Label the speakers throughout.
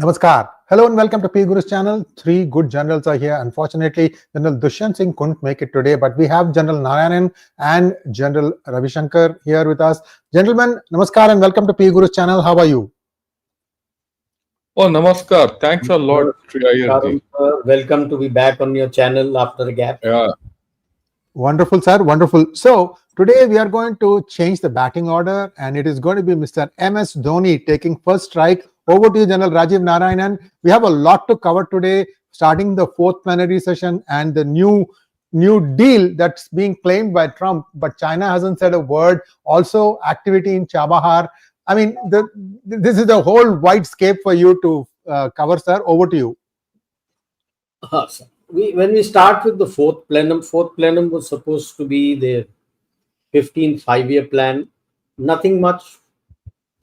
Speaker 1: Namaskar. Hello and welcome to P Guru's channel. Three good generals are here. Unfortunately, General Dushyant Singh couldn't make it today, but we have General Narayanan and General Ravi Shankar here with us. Gentlemen, Namaskar and welcome to P Guru's channel. How are you?
Speaker 2: Oh, Namaskar. Thanks a lot, Triyayarji.
Speaker 3: Welcome to be back on your channel after a gap.
Speaker 2: Yeah.
Speaker 1: Wonderful, sir. Wonderful. So, today we are going to change the batting order and it is going to be Mr. MS Dhoni taking first strike. Over to you, General Rajiv Narayanan. We have a lot to cover today, starting the fourth plenary session and the new deal that's being claimed by Trump, but China hasn't said a word. Also, activity in Chabahar. I mean, this is a whole wide scape for you to cover, sir. Over to you.
Speaker 3: When we start with the fourth plenum was supposed to be the 15th five-year plan. Nothing much,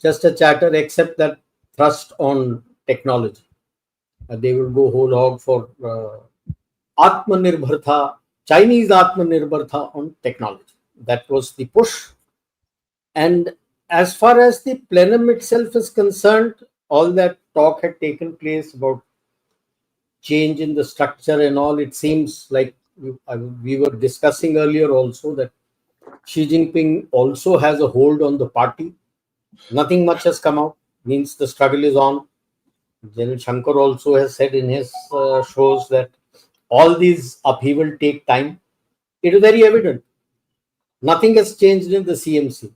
Speaker 3: just a chatter, except that thrust on technology. They will go whole hog for Atmanirbharta, Chinese Atmanirbharta on technology. That was the push. And as far as the plenum itself is concerned, all that talk had taken place about change in the structure and all. It seems like we were discussing earlier also that Xi Jinping also has a hold on the party. Nothing much has come out, means the struggle is on. General Shankar also has said in his shows that all these upheaval take time. It is very evident. Nothing has changed in the CMC,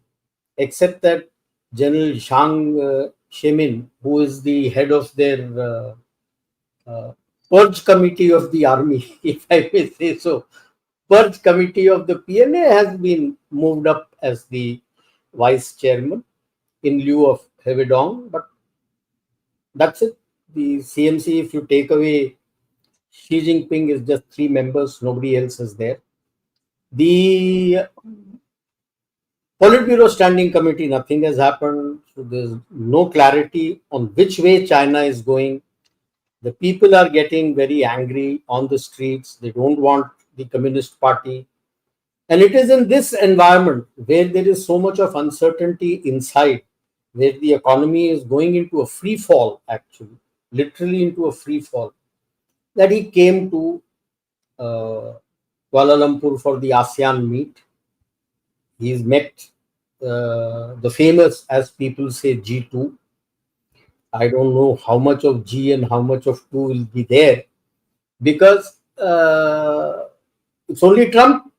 Speaker 3: except that General Zhang Youxia, who is the head of their purge committee of the army, if I may say so, purge committee of the PNA, has been moved up as the vice chairman in lieu of Hevedong. But that's it. The CMC, if you take away Xi Jinping, is just three members. Nobody else is there. The Politburo Standing Committee, nothing has happened. So there's no clarity on which way China is going. The people are getting very angry on the streets. They don't want the Communist Party. And it is in this environment where there is so much of uncertainty inside, where the economy is going into a free fall, actually, literally into a free fall, that he came to Kuala Lumpur for the ASEAN meet. He's met the famous, as people say, G2. I don't know how much of G and how much of 2 will be there, because it's only Trump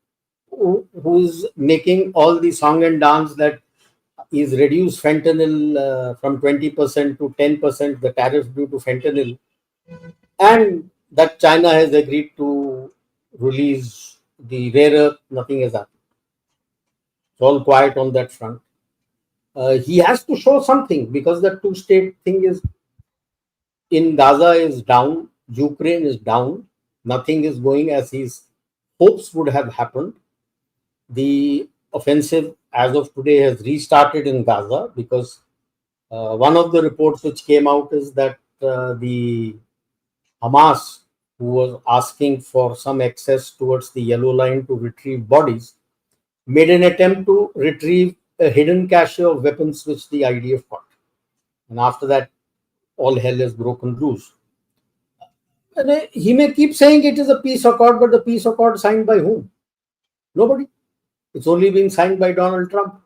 Speaker 3: who's making all the song and dance that is reduced fentanyl from 20% to 10%, the tariff due to fentanyl, and that China has agreed to release the rare earth. Nothing has happened. It's all quiet on that front. He has to show something, because the two-state thing is in Gaza is down, Ukraine is down, nothing is going as his hopes would have happened. The offensive as of today has restarted in Gaza, because one of the reports which came out is that the Hamas, who was asking for some access towards the yellow line to retrieve bodies, made an attempt to retrieve a hidden cache of weapons which the IDF got. And after that, all hell has broken loose. And he may keep saying it is a peace accord, but the peace accord signed by whom? Nobody. It's only being signed by Donald Trump.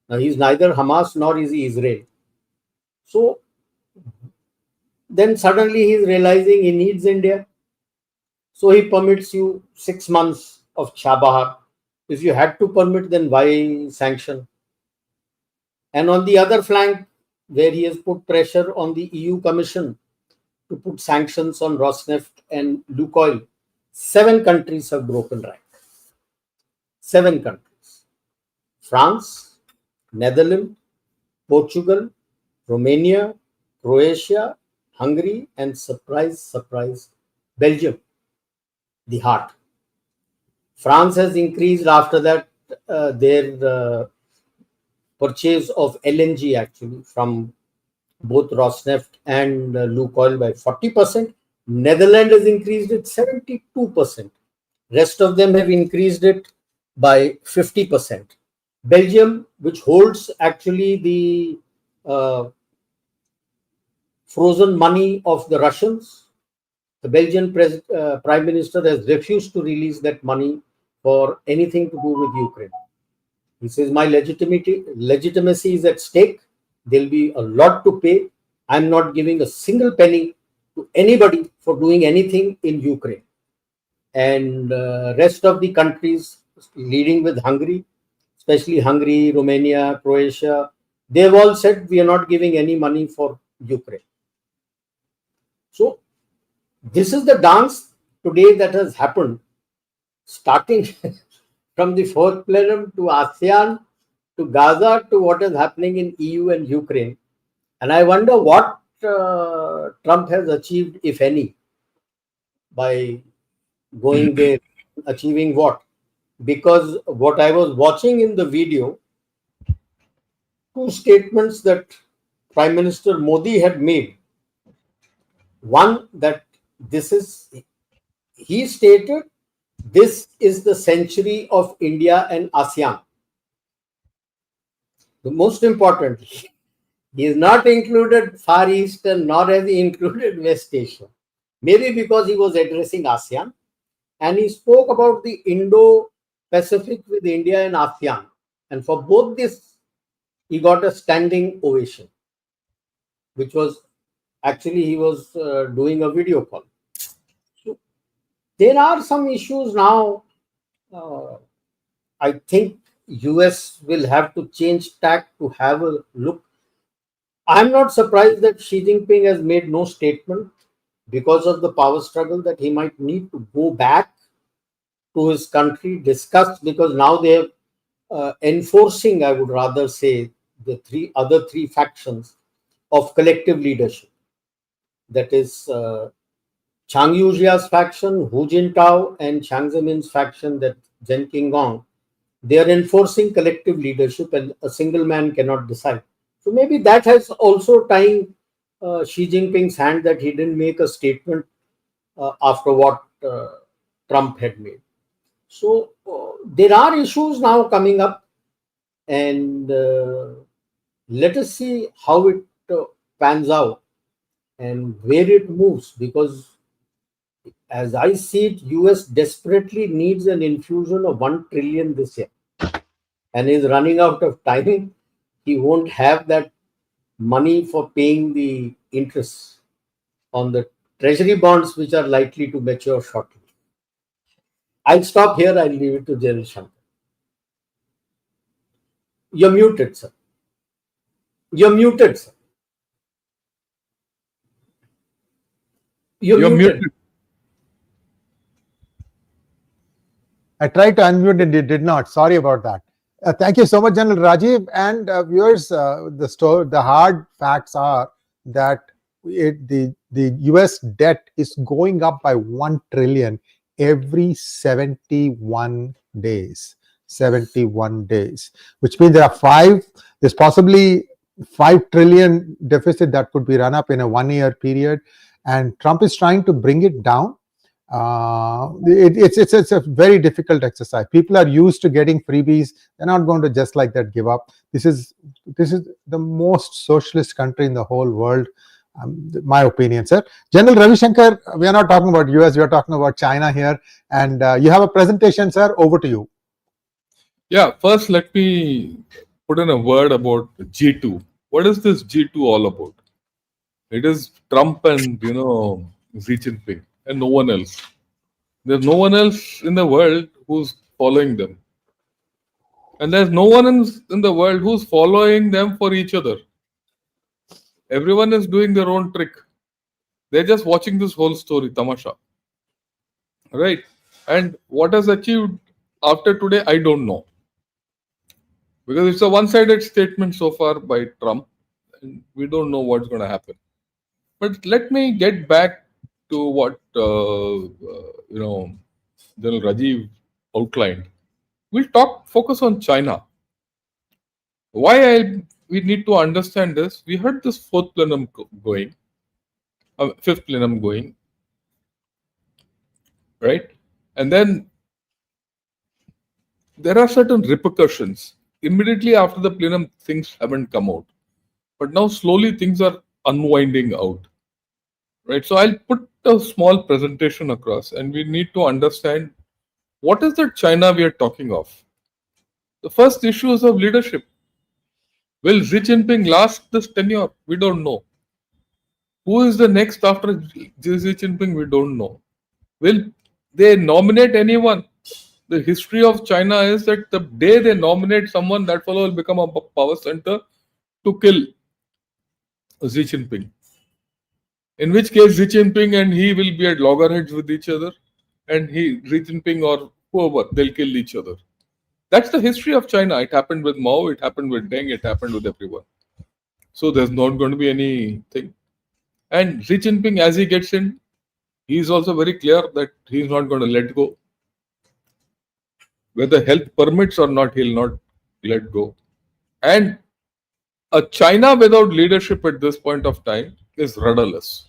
Speaker 3: Now, he's neither Hamas nor is he Israel. So then suddenly he's realizing he needs India. So he permits you 6 months of Chabahar. If you had to permit, then why sanction? And on the other flank, where he has put pressure on the EU Commission to put sanctions on Rosneft and Lukoil, 7 countries have broken rank. 7 countries. France, Netherlands, Portugal, Romania, Croatia, Hungary, and surprise, Belgium, the heart. France has increased after that their purchase of LNG, actually, from both Rosneft and Lukoil by 40%. Netherlands has increased it 72%. Rest of them have increased it by 50%. Belgium, which holds actually the frozen money of the Russians. The Belgian Prime Minister has refused to release that money for anything to do with Ukraine. He says, my legitimacy is at stake. There'll be a lot to pay. I'm not giving a single penny to anybody for doing anything in Ukraine. And rest of the countries, leading with Hungary, especially Hungary, Romania, Croatia, they've all said we are not giving any money for Ukraine. So this is the dance today that has happened, starting from the fourth plenum to ASEAN to Gaza to what is happening in EU and Ukraine. And I wonder what Trump has achieved, if any, by going there, achieving what? Because what I was watching in the video, two statements that Prime Minister Modi had made. One, that he stated, this is the century of India and ASEAN. The most important, he is not included Far East and nor has he included West Asia. Maybe because he was addressing ASEAN and he spoke about the Indo-Pacific with India and ASEAN. And for both this, he got a standing ovation, which was actually he was doing a video call. So there are some issues now. I think US will have to change tack to have a look. I'm not surprised that Xi Jinping has made no statement because of the power struggle, that he might need to go back to his country, discuss, because now they are enforcing, I would rather say, the other three factions of collective leadership. That is Zhang Youxia's faction, Hu Jintao, and Jiang Zemin's faction, that Gen Qinggong. They are enforcing collective leadership and a single man cannot decide. So maybe that has also tying Xi Jinping's hand, that he didn't make a statement after what Trump had made. So there are issues now coming up, and let us see how it pans out and where it moves, because as I see it, US desperately needs an infusion of 1 trillion this year and is running out of time. He won't have that money for paying the interest on the treasury bonds, which are likely to mature shortly. I'll stop here. I'll leave it to Gen Shankar. You're muted, sir. You're muted, sir. You're muted.
Speaker 1: I tried to unmute and it did not. Sorry about that. Thank you so much, General Rajiv. And viewers, the hard facts are that the US debt is going up by 1 trillion every 71 days. 71 days, which means there's possibly 5 trillion deficit that could be run up in a 1 year period. And Trump is trying to bring it down. It's a very difficult exercise. People are used to getting freebies. They're not going to just like that give up. This is the most socialist country in the whole world, my opinion, sir. General Ravi Shankar, we are not talking about US, we are talking about China here. And you have a presentation, sir. Over to you.
Speaker 2: Yeah, first let me put in a word about G2. What is this G2 all about? It is Trump and Xi Jinping and no one else. There's no one else in the world who's following them. And there's no one in the world who's following them for each other. Everyone is doing their own trick. They're just watching this whole story, tamasha. Right? And what has achieved after today, I don't know. Because it's a one-sided statement so far by Trump. And we don't know what's going to happen. But let me get back to what General Rajiv outlined. We'll focus on China. Why we need to understand this? We heard this fourth plenum going, fifth plenum going, right? And then there are certain repercussions. Immediately after the plenum, things haven't come out. But now slowly things are unwinding out. Right. So I'll put a small presentation across, and we need to understand what is the China we are talking of. The first issue is of leadership. Will Xi Jinping last this tenure? We don't know. Who is the next after Xi Jinping? We don't know. Will they nominate anyone? The history of China is that the day they nominate someone, that fellow will become a power center to kill Xi Jinping. In which case, Xi Jinping and he will be at loggerheads with each other, and Xi Jinping or whoever, they'll kill each other. That's the history of China. It happened with Mao, it happened with Deng, it happened with everyone. So there's not going to be anything. And Xi Jinping, as he gets in, he's also very clear that he's not going to let go. Whether health permits or not, he'll not let go. And a China without leadership at this point of time is rudderless.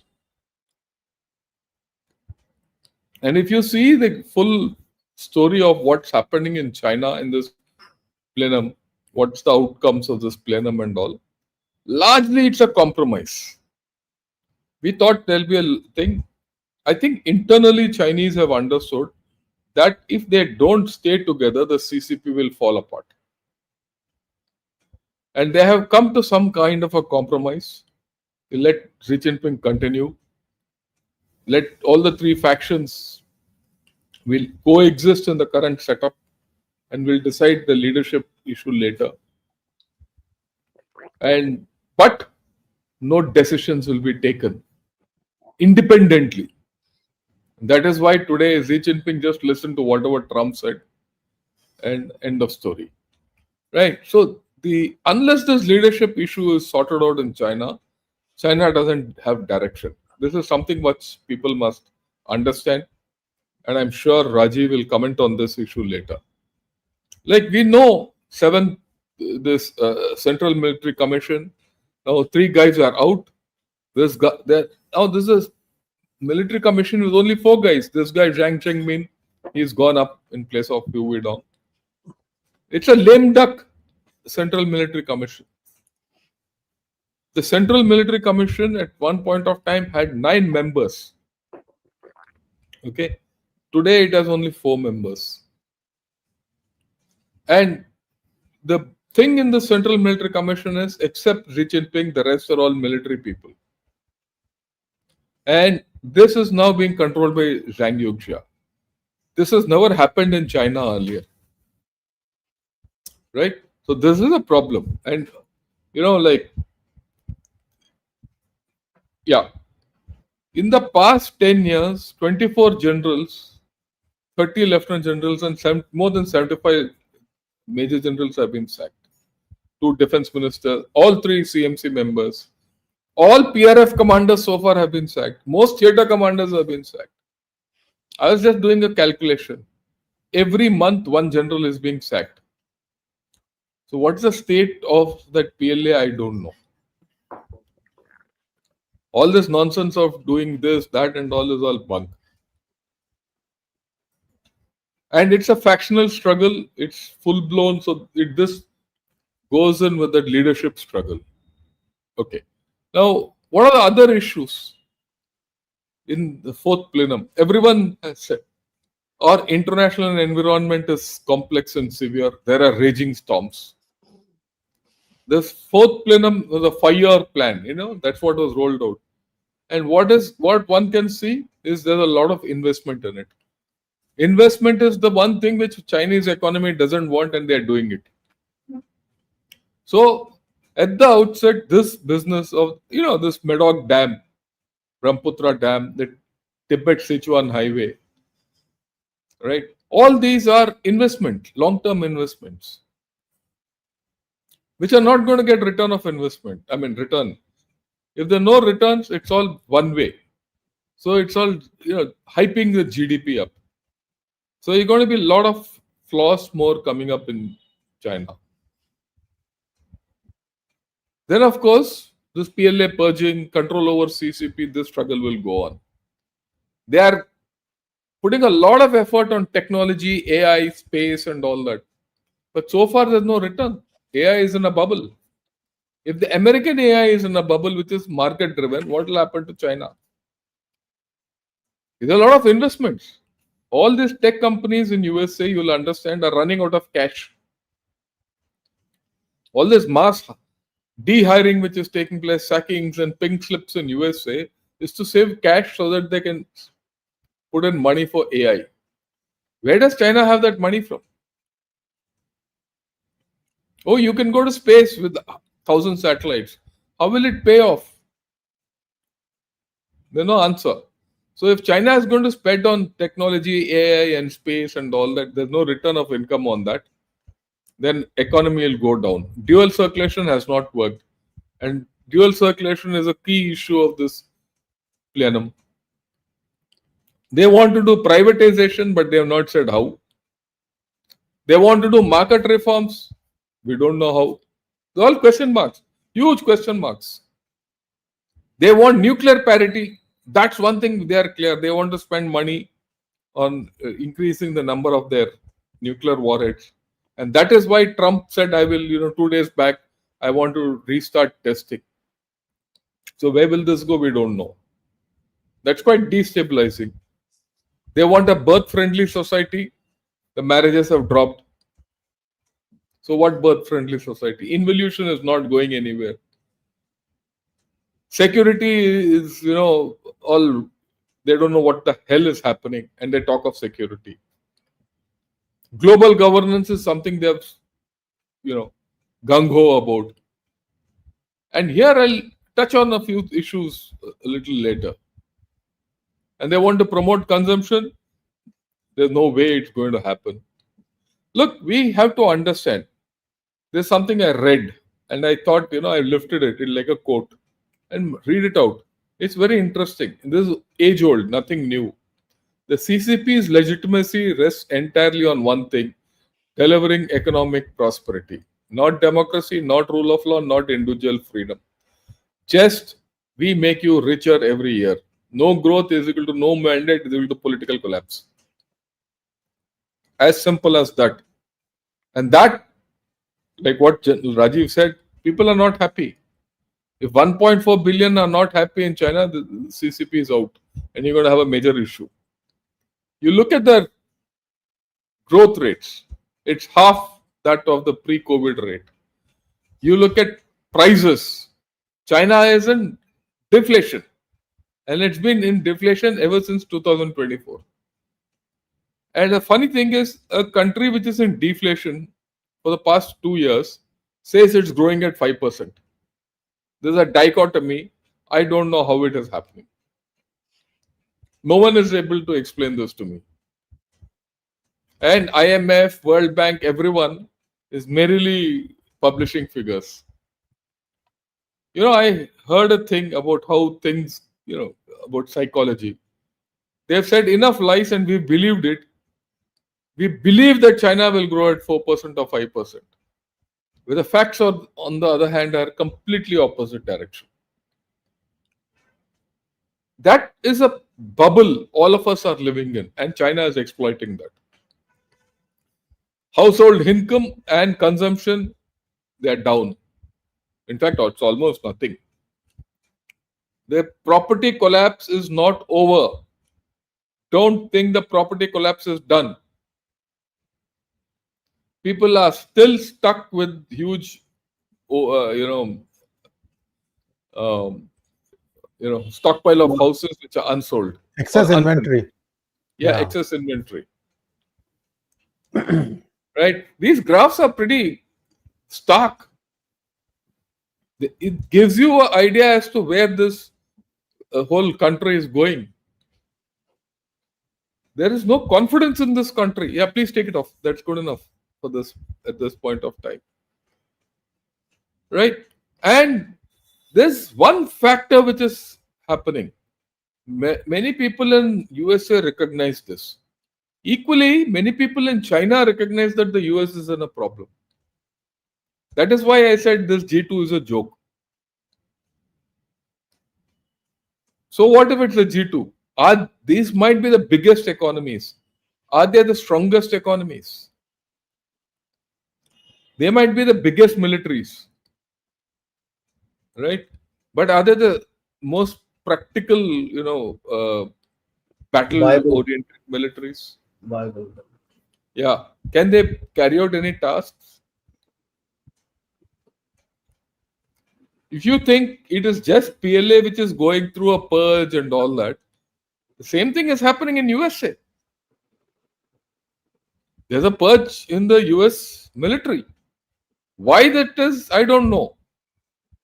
Speaker 2: And if you see the full story of what's happening in China in this plenum, what's the outcomes of this plenum and all, largely it's a compromise. We thought there'll be a thing. I think internally Chinese have understood that if they don't stay together, the CCP will fall apart. And they have come to some kind of a compromise. They let Xi Jinping continue. Let all the three factions will coexist in the current setup, and we'll decide the leadership issue later. But no decisions will be taken independently. That is why today Xi Jinping just listened to whatever Trump said, and end of story. Right? So unless this leadership issue is sorted out in China, China doesn't have direction. This is something which people must understand, and I'm sure Rajiv will comment on this issue later. Like we know, this Central Military Commission, now 3 guys are out. This is military commission with only 4 guys. This guy Zhang Chengmin, he's gone up in place of Hu Weidong. It's a lame duck Central Military Commission. The Central Military Commission at one point of time had 9 members. Okay. Today it has only 4 members. And the thing in the Central Military Commission is, except Xi Jinping, the rest are all military people. And this is now being controlled by Zhang Youxia. This has never happened in China earlier. Right? So this is a problem. And, in the past 10 years, 24 generals, 30 lieutenant generals, and more than 75 major generals have been sacked. 2 defense ministers, all 3 CMC members. All PRF commanders so far have been sacked. Most theatre commanders have been sacked. I was just doing a calculation. Every month, 1 general is being sacked. So what's the state of that PLA? I don't know. All this nonsense of doing this, that, and all is all bunk. And it's a factional struggle. It's full blown. So this goes in with that leadership struggle. Okay. Now, what are the other issues in the 4th plenum? Everyone has said our international environment is complex and severe. There are raging storms. This 4th plenum was a 5-year plan. That's what was rolled out. And what one can see is there's a lot of investment in it. Investment is the one thing which Chinese economy doesn't want, and they're doing it. So at the outset, this business of, this Medok Dam, Brahmaputra Dam, the Tibet-Sichuan Highway, right? All these are investment, long-term investments, which are not going to get return of investment. Return. If there are no returns, it's all one way. So it's all, hyping the GDP up. So you're going to be a lot of flaws more coming up in China. Then, of course, this PLA purging, control over CCP, this struggle will go on. They are putting a lot of effort on technology, AI, space, and all that. But so far, there's no return. AI is in a bubble. If the American AI is in a bubble which is market driven, what will happen to China? There's a lot of investments. All these tech companies in USA, you'll understand, are running out of cash. All this mass de-hiring which is taking place, sackings and pink slips in USA, is to save cash so that they can put in money for AI. Where does China have that money from? Oh, you can go to space with 1,000 satellites. How will it pay off? There's no answer. So if China is going to spend on technology, AI and space and all that, there's no return of income on that, then economy will go down. Dual circulation has not worked. And dual circulation is a key issue of this plenum. They want to do privatization, but they have not said how. They want to do market reforms. We don't know how. They're all question marks, huge question marks. They want nuclear parity. That's one thing they are clear. They want to spend money on increasing the number of their nuclear warheads. And that is why Trump said, I will, 2 days back, I want to restart testing. So where will this go? We don't know. That's quite destabilizing. They want a birth-friendly society. The marriages have dropped. So what birth-friendly society? Involution is not going anywhere. Security is, all, they don't know what the hell is happening and they talk of security. Global governance is something they have, gung-ho about. And here I'll touch on a few issues a little later. And they want to promote consumption. There's no way it's going to happen. Look, we have to understand. There's something I read and I thought, I lifted it in like a quote and read it out. It's very interesting. This is age old, nothing new. The CCP's legitimacy rests entirely on one thing: delivering economic prosperity. Not democracy, not rule of law, not individual freedom. Just we make you richer every year. No growth is equal to no mandate is equal to political collapse. As simple as that. And that, like what Rajiv said, people are not happy. If 1.4 billion are not happy in China, the CCP is out and you're going to have a major issue. You look at the growth rates, it's half that of the pre-COVID rate. You look at prices, China is in deflation and it's been in deflation ever since 2024. And the funny thing is, a country which is in deflation for the past 2 years says it's growing at 5%. There's a dichotomy. I don't know how it is happening. No one is able to explain this to me. And IMF, World Bank, everyone is merely publishing figures. I heard a thing about how things, about psychology. They've said enough lies and we believed it. We believe that China will grow at 4% or 5%. Where the facts are, on the other hand, are completely opposite direction. That is a bubble all of us are living in, and China is exploiting that. Household income and consumption, they are down. In fact, it's almost nothing. The property collapse is not over. Don't think the property collapse is done. People are still stuck with huge, stockpile of houses which are unsold.
Speaker 1: Excess inventory.
Speaker 2: Yeah, excess inventory. Right? These graphs are pretty stark. It gives you an idea as to where this whole country is going. There is no confidence in this country. Yeah, please take it off. That's good enough for this at this point of time. Right? And there's one factor which is happening. Many people in USA recognize this. Equally, many people in China recognize that the US is in a problem. That is why I said this G2 is a joke. So what if it's a G2? These might be the biggest economies. Are they the strongest economies? They might be the biggest militaries. right? But are they the most practical,
Speaker 3: Viable,
Speaker 2: battle-oriented militaries?
Speaker 3: viable.
Speaker 2: Yeah. Can they carry out any tasks? If you think it is just PLA which is going through a purge and all that, the same thing is happening in USA. There's a purge in the US military. Why that is, I don't know.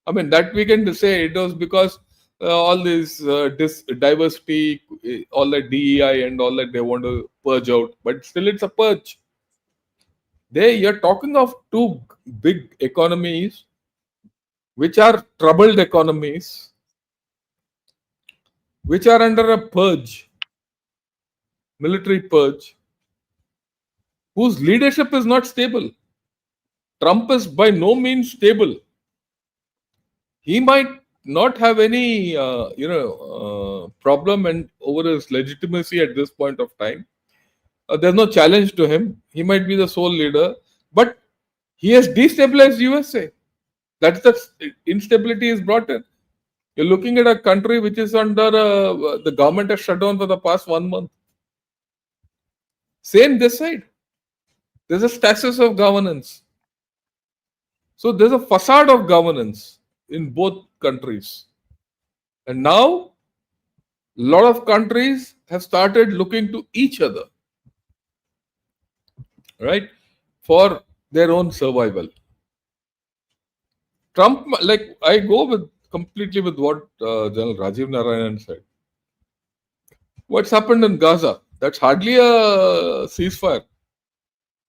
Speaker 2: I mean, that we can say it was because all this diversity, all that DEI and all that they want to purge out. But still, it's a purge. You're talking of two big economies, which are troubled economies, which are under a purge, military purge, whose leadership is not stable. Trump is by no means stable. He might not have any, problem and over his legitimacy at this point of time. There's no challenge to him. He might be the sole leader, but he has destabilized USA. That's the instability is brought in. You're looking at a country which is under the government has shut down for the past 1 month. Same this side. There's a stasis of governance. So there's a facade of governance in both countries. And now, a lot of countries have started looking to each other, right, for their own survival. Trump, like I go with completely with what General Rajiv Narayanan said. What's happened in Gaza? That's hardly a ceasefire.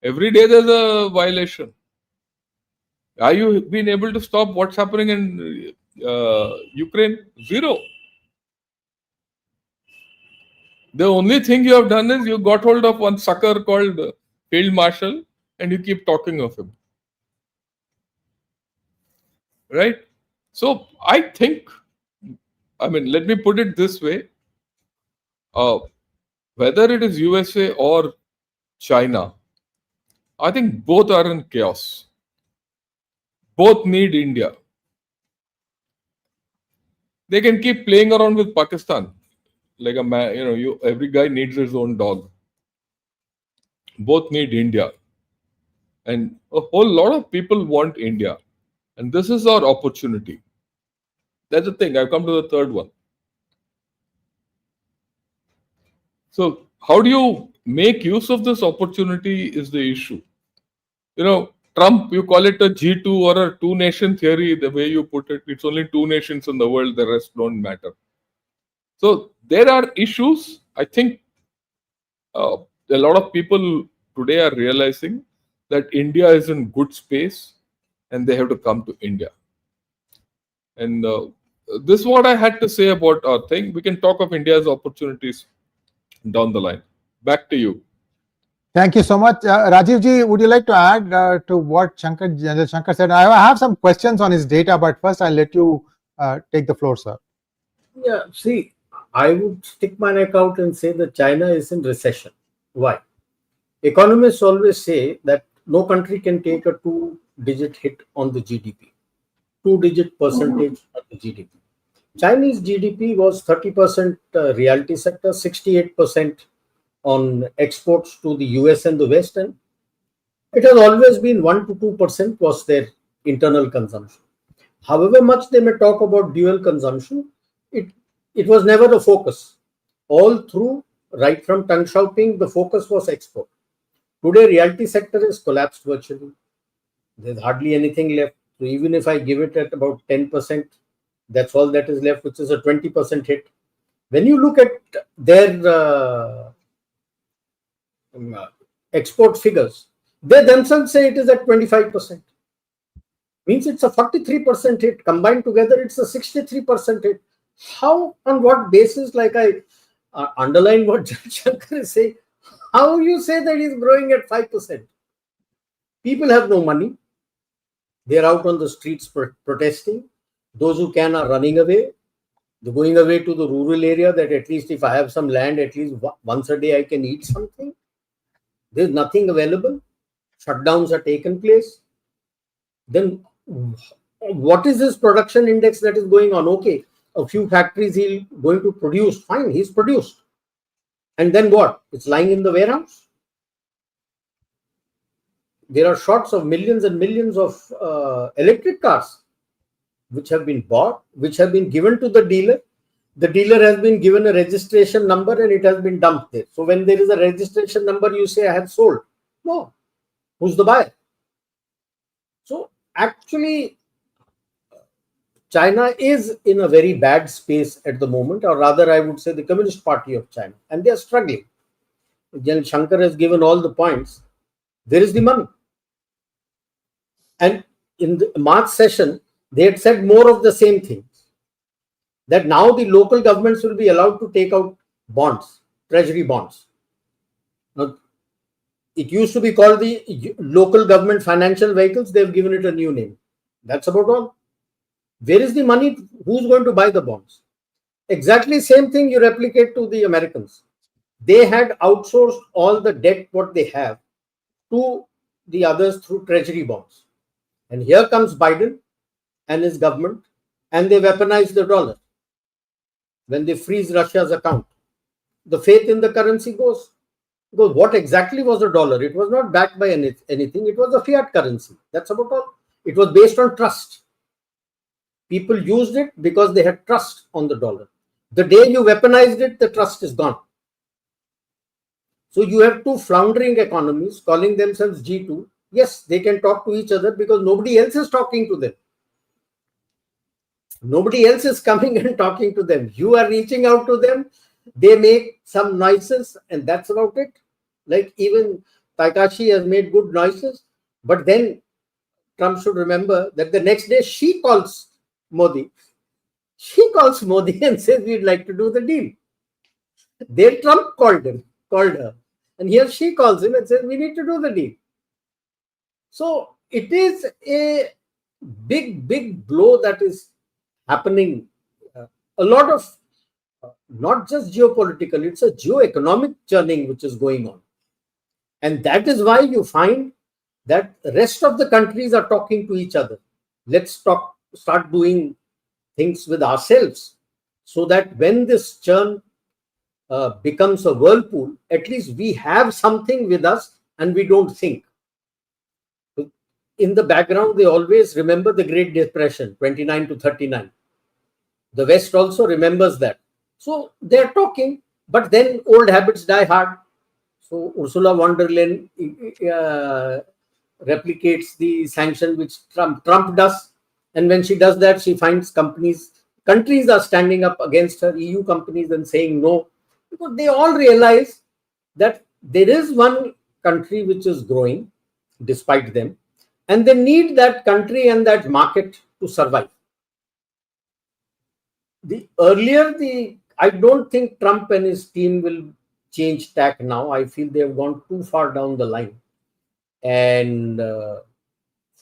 Speaker 2: Every day there's a violation. Are you been able to stop what's happening in Ukraine? Zero. The only thing you have done is you got hold of one sucker called Field Marshal and you keep talking of him. Right? So I think, let me put it this way. Whether it is USA or China, I think both are in chaos. Both need India. They can keep playing around with Pakistan. Like a man, every guy needs his own dog. Both need India. And a whole lot of people want India. And this is our opportunity. That's the thing. I've come to the third one. So, how do you make use of this opportunity is the issue. Trump, you call it a G2 or a two-nation theory, the way you put it. It's only two nations in the world, the rest don't matter. So, there are issues. I think a lot of people today are realizing that India is in good space and they have to come to India. And this is what I had to say about our thing. We can talk of India's opportunities down the line. Back to you.
Speaker 1: Thank you so much. Rajiv ji, would you like to add to what General Shankar said? I have some questions on his data, but first I'll let you take the floor, sir.
Speaker 3: Yeah, see, I would stick my neck out and say that China is in recession. Why? Economists always say that no country can take a two-digit hit on the GDP, two-digit percentage of the GDP. Chinese GDP was 30% realty sector, 68% on exports to the US and the West, and it has always been 1 to 2% was their internal consumption. However much they may talk about dual consumption, it was never a focus. All through, right from Deng Xiaoping, the focus was export. Today, realty sector is collapsed virtually. There's hardly anything left. So even if I give it at about 10%, that's all that is left, which is a 20% hit. When you look at their export figures, they themselves say it is at 25%. Means it's a 43% hit. Combined together, it's a 63% hit. How, on what basis, like I underline what Shankar is saying, how you say that he's growing at 5%? People have no money. They're out on the streets protesting. Those who can are running away. They're going away to the rural area that at least if I have some land, at least once a day I can eat something. There's nothing available. Shutdowns are taken place. Then what is his production index that is going on? Okay, a few factories he's going to produce. Fine, he's produced. And then what? It's lying in the warehouse. There are shots of millions and millions of electric cars which have been bought, which have been given to the dealer. The dealer has been given a registration number and it has been dumped there. So when there is a registration number, you say, I have sold. No. Who's the buyer? So actually, China is in a very bad space at the moment, or rather, I would say the Communist Party of China, and they are struggling. Gen Shankar has given all the points. There is the money. And in the March session, they had said more of the same things. That now the local governments will be allowed to take out bonds, treasury bonds. Now, it used to be called the local government financial vehicles. They've given it a new name. That's about all. Where is the money? Who's going to buy the bonds? Exactly same thing you replicate to the Americans. They had outsourced all the debt what they have to the others through treasury bonds. And here comes Biden and his government, and they weaponize the dollar. When they freeze Russia's account, the faith in the currency goes. Because what exactly was the dollar? It was not backed by anything. It was a fiat currency. That's about all. It was based on trust. People used it because they had trust on the dollar. The day you weaponized it, the trust is gone. So you have two floundering economies calling themselves G2. Yes, they can talk to each other because nobody else is talking to them. Nobody else is coming and talking to them. You are reaching out to them. They make some noises and that's about it. Like even Takashi has made good noises. But then Trump should remember that the next day she calls Modi. She calls Modi and says, we'd like to do the deal. Then Trump called her. And here she calls him and says, we need to do the deal. So it is a big blow that is happening. A lot of, not just geopolitical, it's a geo-economic churning which is going on. And that is why you find that the rest of the countries are talking to each other. Let's start doing things with ourselves so that when this churn becomes a whirlpool, at least we have something with us and we don't think. In the background, they always remember the Great Depression, 29 to 39. The West also remembers that. So they're talking, but then old habits die hard. So Ursula von der Leyen replicates the sanction which Trump does. And when she does that, she finds countries are standing up against her, EU companies, and saying no. Because they all realize that there is one country which is growing despite them. And they need that country and that market to survive. I don't think Trump and his team will change tack now. I feel they have gone too far down the line. And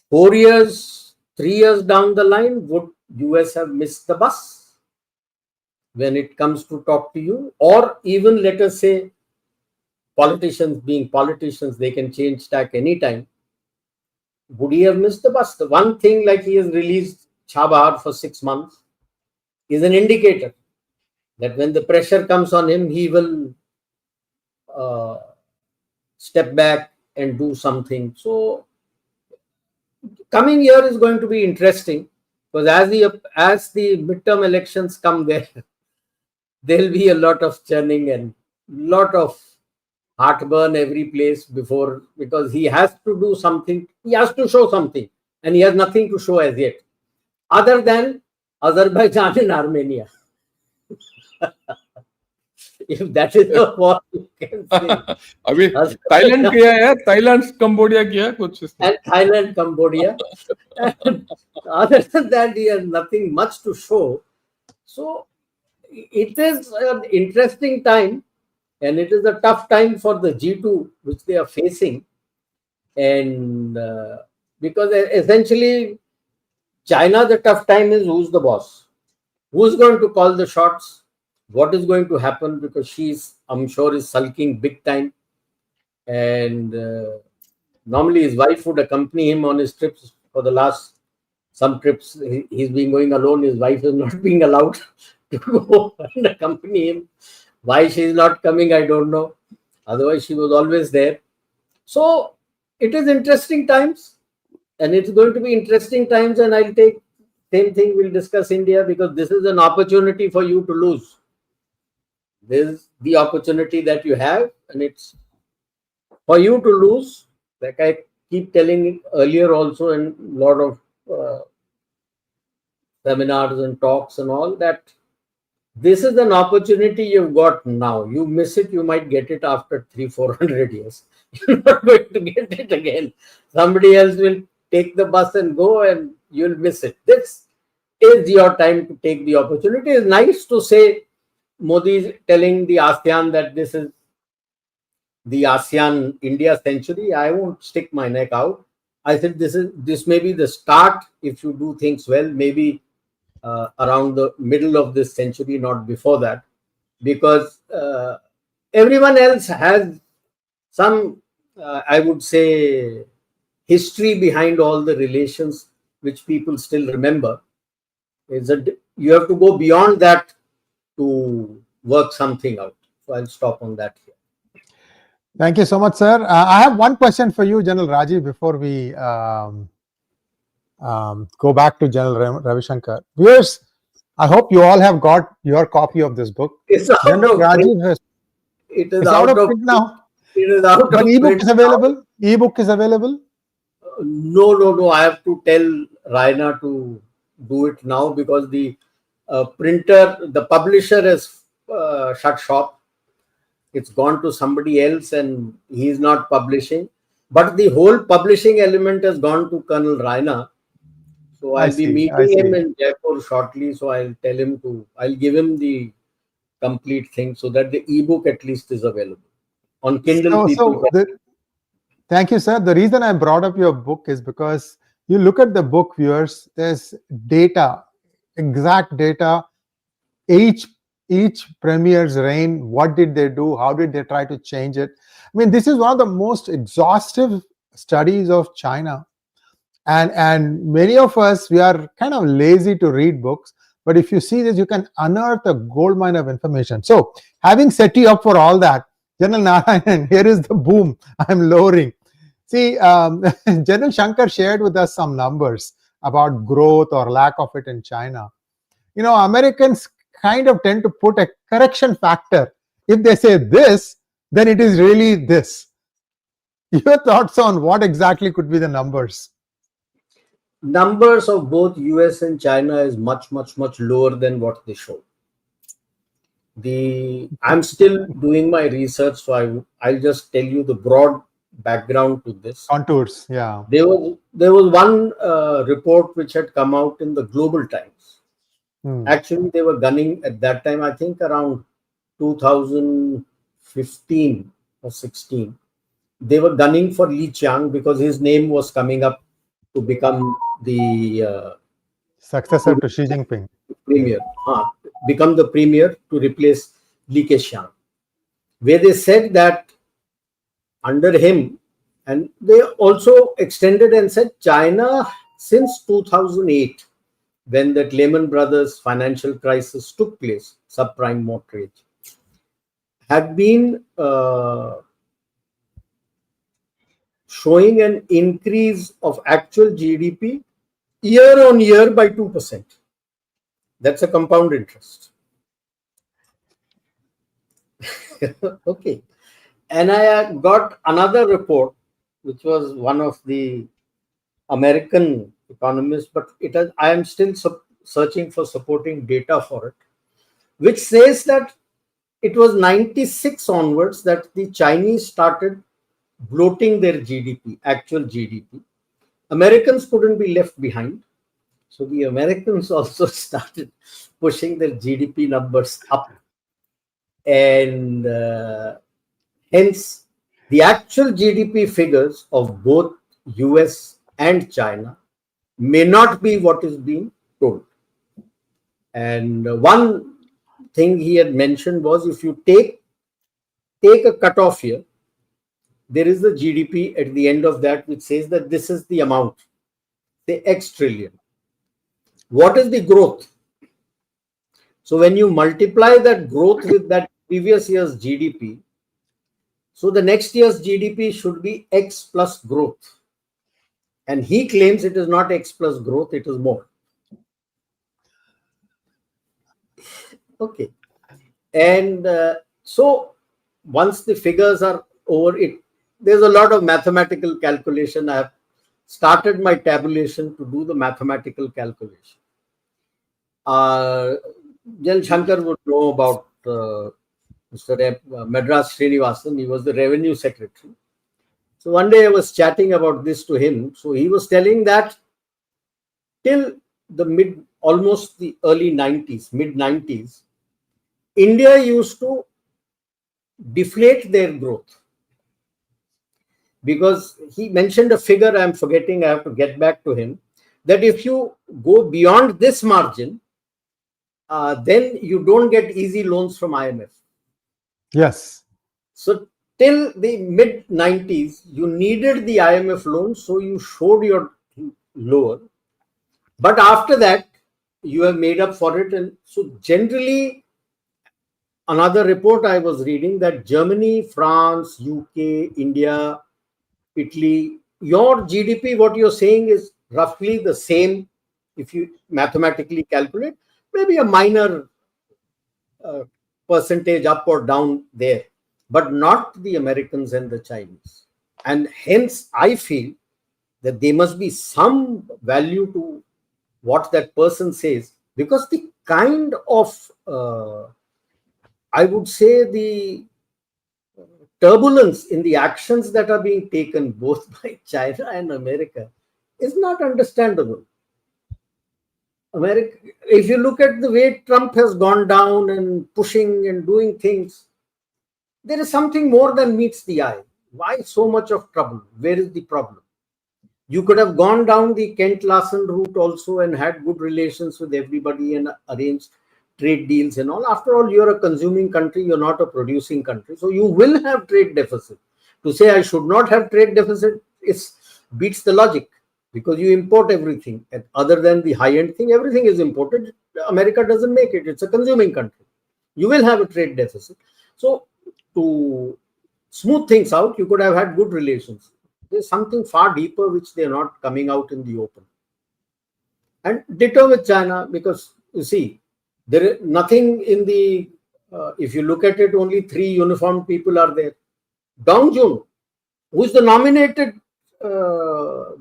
Speaker 3: 4 years, 3 years down the line, would US have missed the bus when it comes to talk to you? Or even let us say, politicians being politicians, they can change tack anytime. Would he have missed the bus? The one thing, like he has released Chabahar for 6 months, is an indicator that when the pressure comes on him, he will step back and do something. So coming year is going to be interesting because as the midterm elections come there will be a lot of churning and lot of heartburn every place because he has to do something. He has to show something and he has nothing to show as yet other than Azerbaijan and Armenia. If that is the war you can say.
Speaker 2: अभी Thailand किया है, Thailand, Cambodia किया है कुछ.
Speaker 3: And Thailand, Cambodia. And other than that, he has nothing much to show. So it is an interesting time, and it is a tough time for the G2 which they are facing, and because essentially China, the tough time is who's the boss, who's going to call the shots. What is going to happen because I'm sure, is sulking big time. And normally his wife would accompany him on his trips for the last some trips he's been going alone. His wife is not being allowed to go and accompany him. Why she's not coming, I don't know. Otherwise, she was always there. So it is interesting times, and it's going to be interesting times. And I'll take same thing. We'll discuss India, because this is an opportunity for you to lose. This is the opportunity that you have, and it's for you to lose. Like I keep telling earlier also in a lot of seminars and talks and all, that this is an opportunity you've got now. You miss it, you might get it after 300-400 years. You're not going to get it again. Somebody else will take the bus and go, and you'll miss it. This is your time to take the opportunity. It's nice to say Modi is telling the ASEAN that this is the ASEAN India century. I won't stick my neck out. I said this may be the start, if you do things well, maybe around the middle of this century, not before that, because everyone else has some, I would say, history behind all the relations which people still remember. You have to go beyond that to work something out. So I'll stop on that here.
Speaker 1: Thank you so much, sir. I have one question for you, General Rajiv, before we go back to General Ravi Shankar. Viewers, I hope you all have got your copy of this book.
Speaker 3: It's out
Speaker 1: General
Speaker 3: of
Speaker 1: Rajiv
Speaker 3: print.
Speaker 1: has,
Speaker 3: It is
Speaker 1: it's
Speaker 3: out of
Speaker 1: print now.
Speaker 3: It is out
Speaker 1: But
Speaker 3: of
Speaker 1: ebook
Speaker 3: print
Speaker 1: is
Speaker 3: now.
Speaker 1: available. Ebook is available.
Speaker 3: No. I have to tell Raina to do it now, because the printer, the publisher has shut shop. It's gone to somebody else, and he's not publishing. But the whole publishing element has gone to Colonel Raina. So I'll be meeting him in Jaipur shortly. So I'll tell him I'll give him the complete thing, so that the ebook at least is available on Kindle.
Speaker 1: Thank you, sir. The reason I brought up your book is because you look at the book, viewers, there's data, exact data, each premier's reign, what did they do, how did they try to change it. I mean, this is one of the most exhaustive studies of China. And many of us, we are kind of lazy to read books. But if you see this, you can unearth a goldmine of information. So having set you up for all that, General Narayanan, here is the boom I'm lowering. See, General Shankar shared with us some numbers about growth or lack of it in China. You know, Americans kind of tend to put a correction factor. If they say this, then it is really this. Your thoughts on what exactly could be the numbers?
Speaker 3: Numbers of both US and China is much lower than what they show. I'm still doing my research, so I'll just tell you the broad background to this.
Speaker 1: Contours, yeah.
Speaker 3: There was one report which had come out in the Global Times. Actually, they were gunning at that time, I think around 2015 or 16. They were gunning for Li Qiang because his name was coming up to become the
Speaker 1: successor to Xi Jinping.
Speaker 3: Premier. Become the premier to replace Li Keqiang. Where they said that under him, and they also extended and said China since 2008, when that Lehman Brothers financial crisis took place, subprime mortgage, had been showing an increase of actual GDP year on year by 2%. That's a compound interest. Okay. And I got another report, which was one of the American economists, but I am still searching for supporting data for it, which says that it was 96 onwards that the Chinese started bloating their GDP, actual GDP. Americans couldn't be left behind. So the Americans also started pushing their GDP numbers up. And hence, the actual GDP figures of both US and China may not be what is being told. And one thing he had mentioned was, if you take a cutoff here, there is the GDP at the end of that which says that this is the amount, say X trillion. what is the growth? So when you multiply that growth with that previous year's GDP, so the next year's GDP should be X plus growth. And he claims it is not X plus growth, it is more. Okay. And so once the figures are over, there's a lot of mathematical calculation. I have started my tabulation to do the mathematical calculation. Gen Shankar would know about Mr. Madras Srinivasan. He was the revenue secretary. So one day I was chatting about this to him. So he was telling that till the almost the early 90s, mid 90s, India used to deflate their growth. Because he mentioned a figure, I'm forgetting, I have to get back to him, that if you go beyond this margin, then you don't get easy loans from IMF.
Speaker 1: Yes.
Speaker 3: So till the mid 90s, you needed the IMF loan, so you showed your lower. But after that, you have made up for it. And so generally, another report I was reading that Germany, France, UK, India, Italy, your GDP, what you're saying is roughly the same if you mathematically calculate, maybe a minor percentage up or down there, but not the Americans and the Chinese. And hence, I feel that there must be some value to what that person says, because the kind of, I would say, the turbulence in the actions that are being taken both by China and America is not understandable. America, if you look at the way Trump has gone down and pushing and doing things, there is something more than meets the eye. Why so much of trouble? Where is the problem? You could have gone down the Kent Larson route also and had good relations with everybody and arranged trade deals and all. After all, you're a consuming country, you're not a producing country. So you will have trade deficit. To say I should not have trade deficit beats the logic, because you import everything. And other than the high-end thing, everything is imported. America doesn't make it. It's a consuming country. You will have a trade deficit. So to smooth things out, you could have had good relations. There's something far deeper which they're not coming out in the open. And ditto with China, because you see, there is nothing in the, if you look at it, only 3 uniformed people are there. Dong Jun, who is the nominated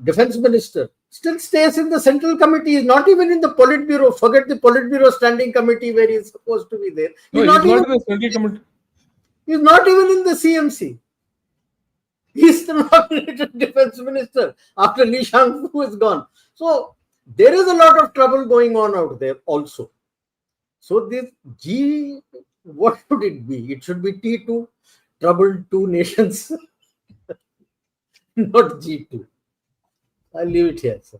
Speaker 3: defense minister, still stays in the central committee. He's not even in the Politburo. Forget the Politburo standing committee where he's supposed to be there.
Speaker 2: He's not in the central committee.
Speaker 3: He's not even in the CMC. He's the nominated defense minister after Li Shangfu is gone. So there is a lot of trouble going on out there also. So this G, what should it be? It should be T2, troubled 2 nations, not G2. I'll leave it here, sir.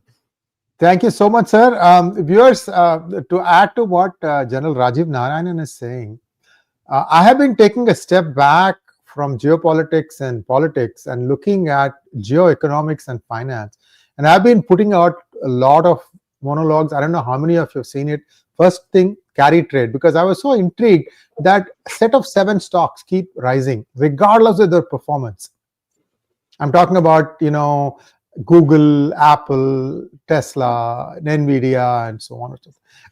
Speaker 1: Thank you so much, sir. Viewers, to add to what General Rajiv Narayanan is saying, I have been taking a step back from geopolitics and politics and looking at geoeconomics and finance. And I've been putting out a lot of monologues. I don't know how many of you have seen it. First thing, carry trade, because I was so intrigued that a set of 7 stocks keep rising regardless of their performance. I'm talking about, Google, Apple, Tesla, Nvidia, and so on.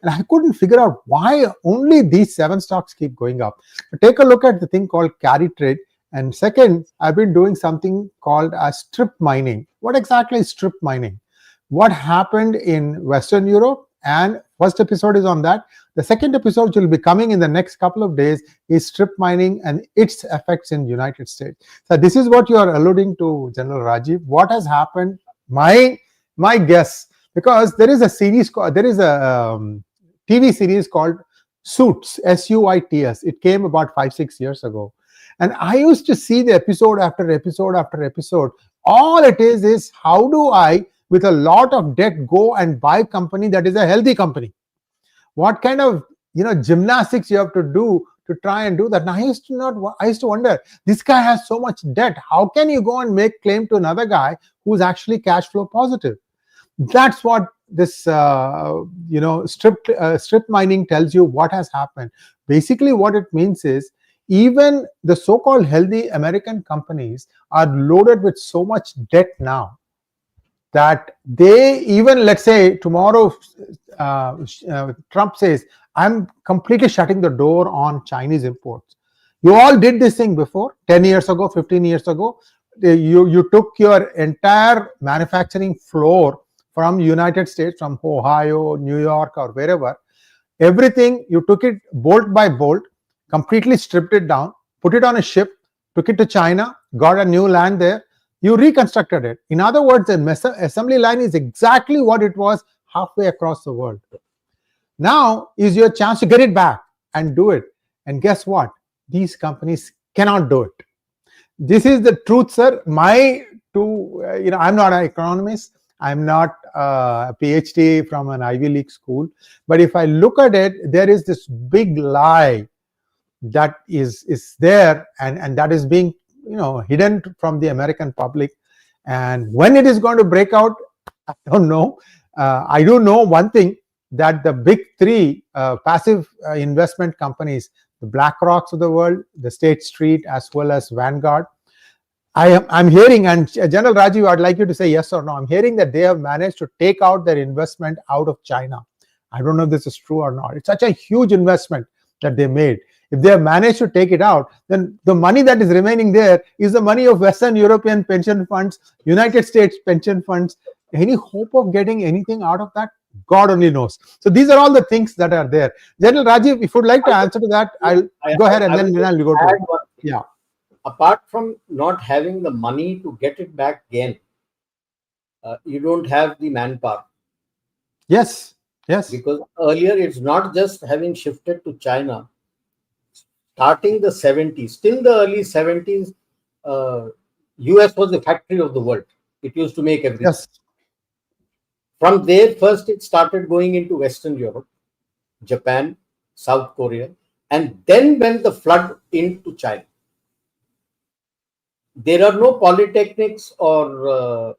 Speaker 1: And I couldn't figure out why only these 7 stocks keep going up. But take a look at the thing called carry trade. And second, I've been doing something called strip mining. What exactly is strip mining? What happened in Western Europe? And first episode is on that. The second episode, which will be coming in the next couple of days, is strip mining and its effects in the United States. So this is what you are alluding to, General Rajiv. What has happened? My guess, because there is a series, TV series called Suits, Suits. It came about 5-6 years ago. And I used to see the episode after episode after episode. All it is how do I, with a lot of debt, go and buy a company that is a healthy company? What kind of gymnastics you have to do to try and do that? Now, I used to wonder, this guy has so much debt. How can you go and make claim to another guy who's actually cash flow positive? That's what this strip mining tells you what has happened. Basically, what it means is even the so-called healthy American companies are loaded with so much debt now that they, even let's say tomorrow Trump says, I'm completely shutting the door on Chinese imports. You all did this thing before, 10 years ago, 15 years ago. You took your entire manufacturing floor from United States, from Ohio, New York, or wherever. Everything, you took it bolt by bolt, completely stripped it down, put it on a ship, took it to China, got a new land there, you reconstructed it. In other words, the assembly line is exactly what it was halfway across the world. Now is your chance to get it back and do it. And guess what? These companies cannot do it. This is the truth, sir. I'm not an economist. I'm not a PhD from an Ivy League school. But if I look at it, there is this big lie that is there, and that is being hidden from the American public. And when it is going to break out, I don't know. I do know one thing, that the big three passive investment companies, the BlackRocks of the world, the State Street, as well as Vanguard, I'm hearing, and General Rajiv, I'd like you to say yes or no. I'm hearing that they have managed to take out their investment out of China. I don't know if this is true or not. It's such a huge investment that they made. If they have managed to take it out, then the money that is remaining there is the money of Western European pension funds, United States pension funds. Any hope of getting anything out of that? God only knows. So these are all the things that are there. General Rajiv, if you'd like to answer to that, I'll go ahead, and then I'll go to it. Yeah.
Speaker 3: Apart from not having the money to get it back again, you don't have the manpower.
Speaker 1: Yes.
Speaker 3: Because earlier it's not just having shifted to China. Starting the 70s, till the early 70s, US was the factory of the world. It used to make everything.
Speaker 1: Yes.
Speaker 3: From there, first it started going into Western Europe, Japan, South Korea, and then went the flood into China. There are no polytechnics or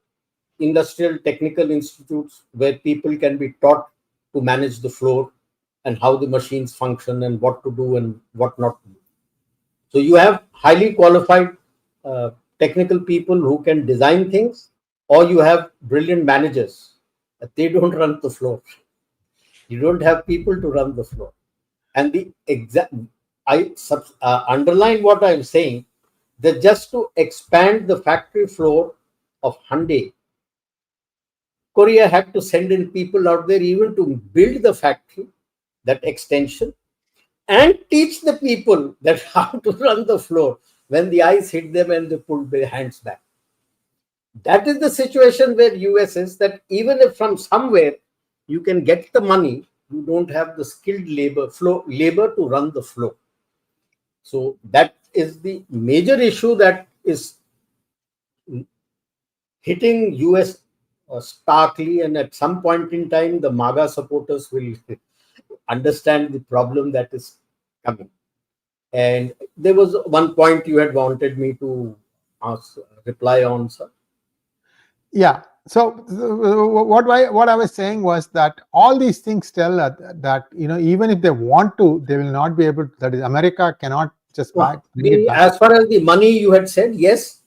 Speaker 3: industrial technical institutes where people can be taught to manage the floor and how the machines function and what to do and what not to do. So you have highly qualified technical people who can design things, or you have brilliant managers, but they don't run the floor. You don't have people to run the floor. And the exact, underline what I'm saying, that just to expand the factory floor of Hyundai, Korea had to send in people out there even to build the factory, that extension, and teach the people that how to run the floor when the ice hit them and they pulled their hands back. That is the situation where US is, that even if from somewhere you can get the money, you don't have the skilled labor to run the floor. So that is the major issue that is hitting US starkly, and at some point in time the MAGA supporters will understand the problem that is coming. And there was one point you had wanted me to reply on, sir.
Speaker 1: Yeah. So what I was saying was that all these things tell that even if they want to, they will not be able to. That is, America cannot just bring it back.
Speaker 3: As far as the money you had said, yes,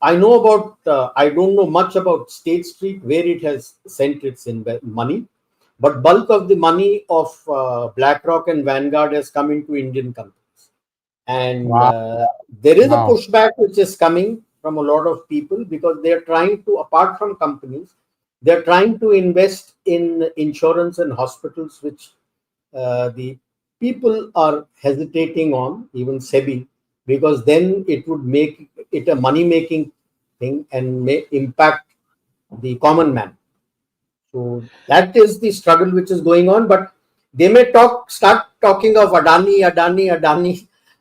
Speaker 3: I know about. I don't know much about State Street, where it has sent its money, but bulk of the money of BlackRock and Vanguard has come into Indian companies, and there is a pushback which is coming from a lot of people, because they are trying to, apart from companies, they are trying to invest in insurance and hospitals, which the people are hesitating on, even SEBI, because then it would make it a money-making thing and may impact the common man. So that is the struggle which is going on. But they may start talking of Adani,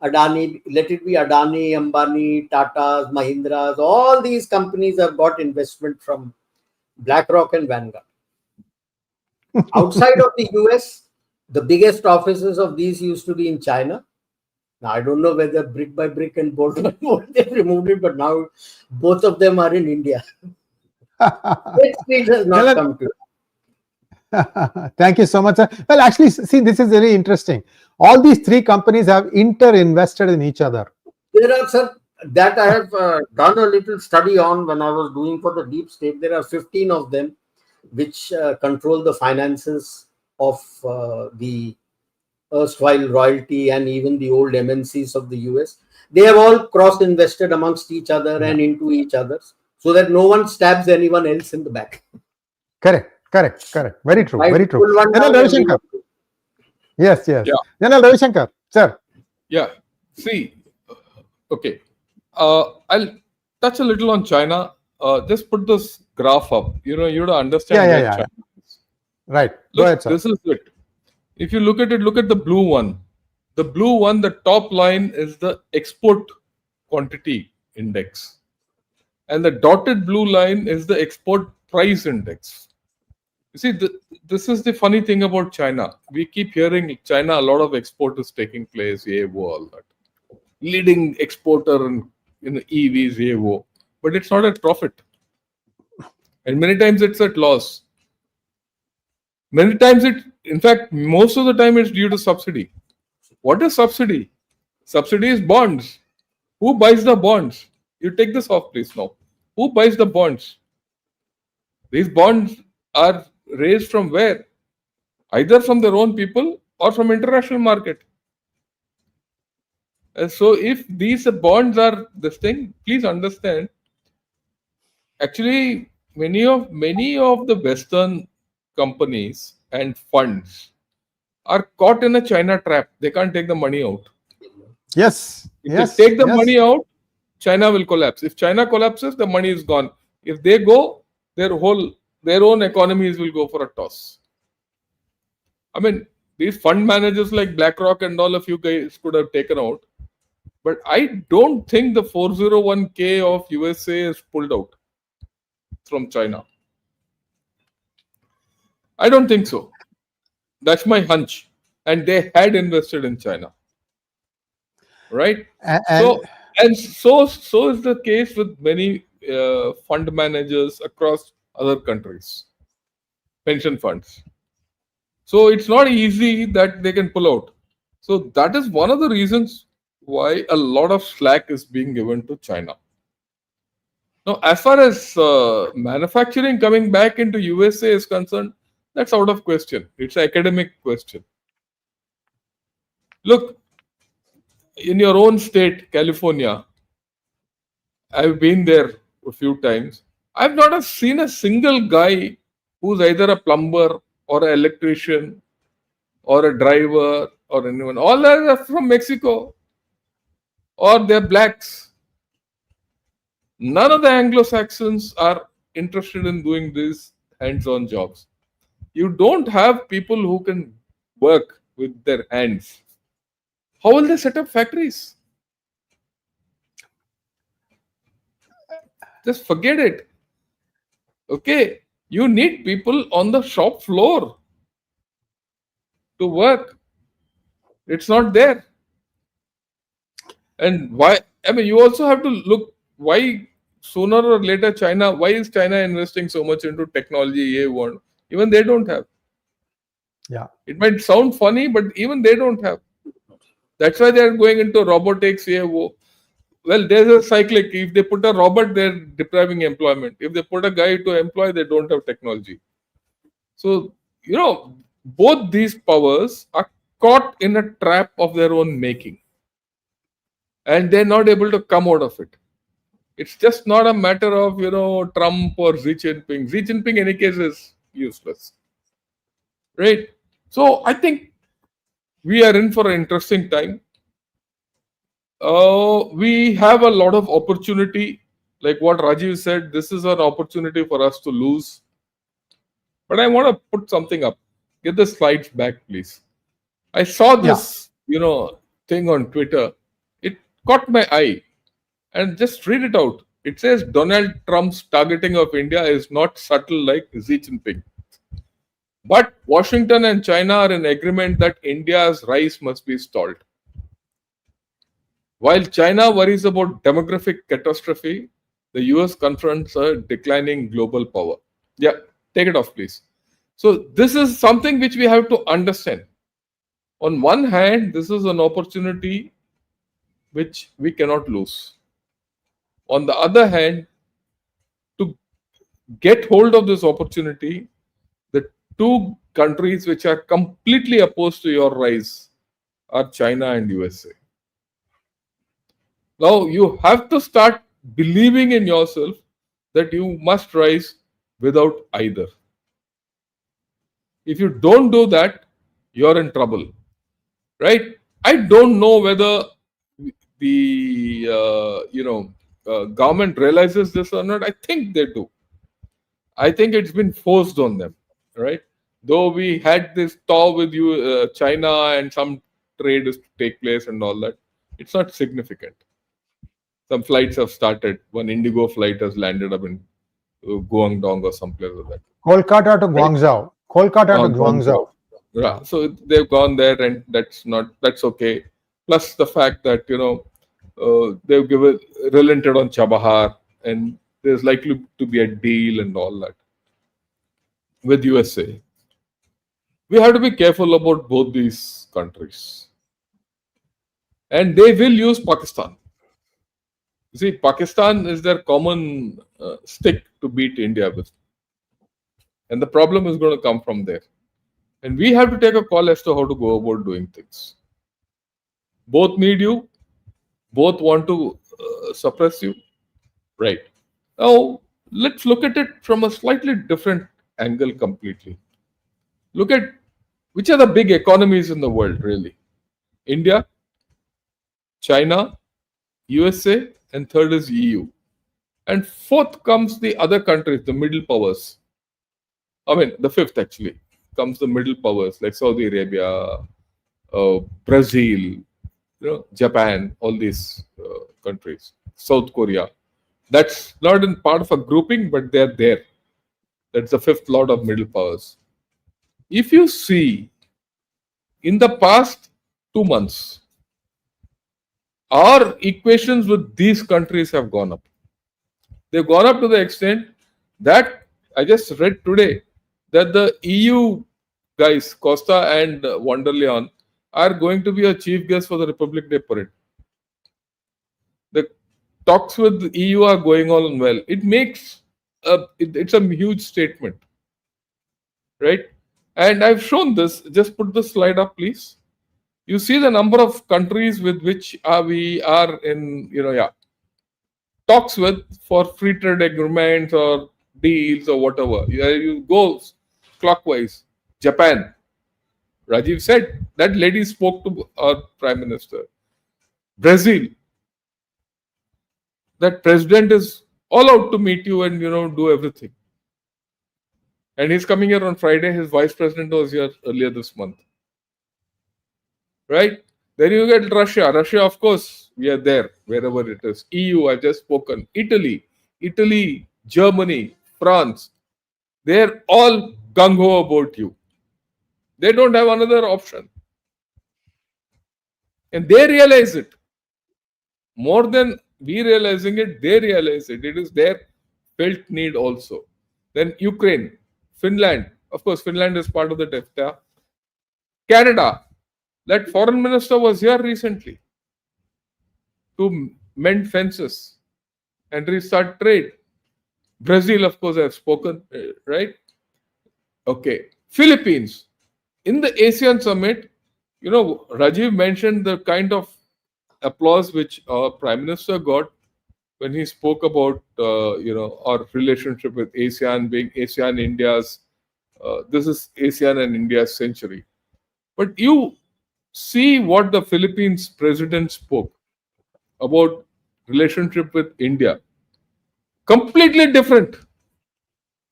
Speaker 3: let it be Adani, Ambani, Tatas, Mahindras. All these companies have got investment from BlackRock and Vanguard. Outside of the US, the biggest offices of these used to be in China. Now, I don't know whether brick by brick and bolt by bolt they've removed it, but now both of them are in India. State Street has not come to it.
Speaker 1: Thank you so much, sir. Well, actually, see, this is very interesting. All these three companies have inter-invested in each other.
Speaker 3: There are, sir, that I have done a little study on when I was doing for the deep state. There are 15 of them which control the finances of the erstwhile royalty and even the old MNCs of the US. They have all cross-invested amongst each other and into each other so that no one stabs anyone else in the back.
Speaker 1: Correct. Very true.
Speaker 3: I
Speaker 1: Very true.
Speaker 3: pull one
Speaker 1: General
Speaker 3: down
Speaker 1: Ravi
Speaker 3: and
Speaker 1: Shankar. Yes.
Speaker 2: Yeah.
Speaker 1: General Ravi Shankar, sir.
Speaker 2: Yeah. See, okay. I'll touch a little on China. Just put this graph up. You have to understand where China is.
Speaker 1: Right. Go
Speaker 2: Look,
Speaker 1: ahead, sir.
Speaker 2: this is it. If you look at it, look at the blue one. The blue one, the top line is the export quantity index. And the dotted blue line is the export price index. You see, this is the funny thing about China. We keep hearing China, a lot of export is taking place, all that. Leading exporter in EVs, but it's not at profit. And many times it's at loss. Many times in fact, most of the time it's due to subsidy. What is subsidy? Subsidy is bonds. Who buys the bonds? You take this off, please, now. Who buys the bonds? These bonds are raised from where? Either from their own people or from international market. And so if these bonds are this thing, please understand, actually many of the Western companies and funds are caught in a China trap. They can't take the money out.
Speaker 1: Yes.
Speaker 2: If they take the money out, China will collapse. If China collapses, the money is gone. If they go, their own economies will go for a toss. I mean, these fund managers like BlackRock and all of you guys could have taken out. But I don't think the 401k of USA is pulled out from China. I don't think so. That's my hunch. And they had invested in China. Right? So is the case with many fund managers across other countries, pension funds. So it's not easy that they can pull out. So that is one of the reasons why a lot of slack is being given to China. Now, as far as manufacturing coming back into USA is concerned, that's out of question. It's an academic question. Look, in your own state, California, I've been there a few times. I've not seen a single guy who's either a plumber or an electrician or a driver or anyone. All are from Mexico or they're blacks. None of the Anglo-Saxons are interested in doing these hands-on jobs. You don't have people who can work with their hands. How will they set up factories? Just forget it. Okay, you need people on the shop floor to work. It's not there. And why? I mean, you also have to look why sooner or later why is China investing so much into technology? Even they don't have.
Speaker 1: Yeah.
Speaker 2: It might sound funny, but even they don't have. That's why they're going into robotics. Well, there's a cyclic. If they put a robot, they're depriving employment. If they put a guy to employ, they don't have technology. So, both these powers are caught in a trap of their own making. And they're not able to come out of it. It's just not a matter of, Trump or Xi Jinping. Xi Jinping, in any case, is useless. Right? So, I think we are in for an interesting time. We have a lot of opportunity. Like what Rajiv said, this is an opportunity for us to lose. But I want to put something up. Get the slides back, please. I saw this, thing on Twitter. It caught my eye. And just read it out. It says Donald Trump's targeting of India is not subtle like Xi Jinping. But Washington and China are in agreement that India's rise must be stalled. While China worries about demographic catastrophe, the US confronts a declining global power. Yeah, take it off, please. So this is something which we have to understand. On one hand, this is an opportunity which we cannot lose. On the other hand, to get hold of this opportunity, the two countries which are completely opposed to your rise are China and USA. Now you have to start believing in yourself that you must rise without either. If you don't do that, you're in trouble, right? I don't know whether the government realizes this or not. I think they do. I think it's been forced on them, right? Though we had this talk with you, China, and some trade is to take place and all that, it's not significant. Some flights have started. One Indigo flight has landed up in Guangdong or someplace like that.
Speaker 1: Kolkata to
Speaker 2: Right.
Speaker 1: Guangzhou. Kolkata to
Speaker 2: Guangzhou.
Speaker 1: Guangzhou.
Speaker 2: Yeah, so they've gone there, and that's okay. Plus the fact that they've given relented on Chabahar, and there's likely to be a deal and all that with USA. We have to be careful about both these countries, and they will use Pakistan. You see, Pakistan is their common stick to beat India with, and the problem is going to come from there. And we have to take a call as to how to go about doing things. Both need you, both want to suppress you. Right. Now, let's look at it from a slightly different angle completely. Look at which are the big economies in the world, really. India, China, USA, and third is EU. And fourth comes the other countries, the middle powers. I mean, the fifth actually comes the middle powers like Saudi Arabia, Brazil, Japan, all these countries, South Korea. That's not in part of a grouping, but they're there. That's the fifth lot of middle powers. If you see, in the past 2 months, our equations with these countries have gone up. They've gone up to the extent that I just read today that the EU guys, Costa and von der Leyen, are going to be a chief guest for the Republic Day parade. The talks with the EU are going on well. It makes it's a huge statement, right? And I've shown this. Just put the slide up, please. You see the number of countries with which we are in, talks with for free trade agreements or deals or whatever. You go clockwise. Japan. Rajiv said that lady spoke to our prime minister. Brazil. That president is all out to meet you and do everything. And he's coming here on Friday. His vice president was here earlier this month. Right? Then you get Russia. Russia, of course, we are there, wherever it is. EU, I've just spoken. Italy, Germany, France. They're all gung-ho about you. They don't have another option. And they realize it. More than we realizing it, they realize it. It is their felt need also. Then Ukraine, Finland. Of course, Finland is part of the DEFTA. Canada. That foreign minister was here recently to mend fences and restart trade. Brazil, of course, I've spoken, right? Okay. Philippines. In the ASEAN summit, Rajiv mentioned the kind of applause which our prime minister got when he spoke about, our relationship with ASEAN being ASEAN India's, this is ASEAN and India's century. But you see what the Philippines president spoke about relationship with India. Completely different.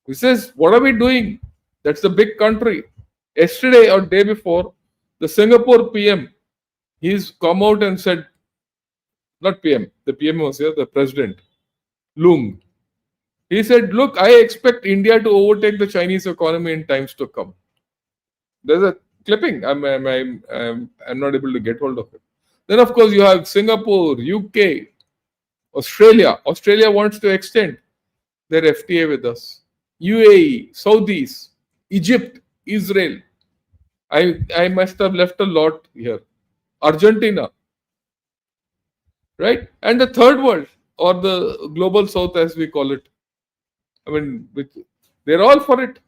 Speaker 2: He says, what are we doing? That's the big country. Yesterday or day before, the Singapore PM, he's come out and said, not PM, the PM was here, the president, Loong. He said, look, I expect India to overtake the Chinese economy in times to come. There's a clipping. I'm not able to get hold of it. Then, of course, you have Singapore, UK, Australia. Australia wants to extend their FTA with us. UAE, Saudis. Egypt, Israel. I must have left a lot here. Argentina, right? And the third world, or the global south as we call it. I mean, they're all for it.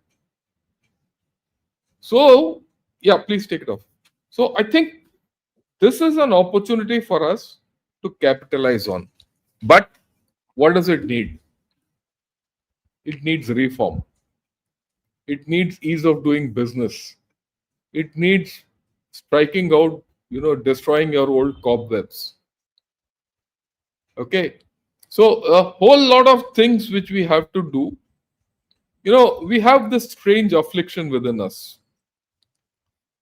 Speaker 2: So, yeah, please take it off. So, I think this is an opportunity for us to capitalize on. But what does it need? It needs reform. It needs ease of doing business. It needs striking out, destroying your old cobwebs. Okay. So, a whole lot of things which we have to do. We have this strange affliction within us.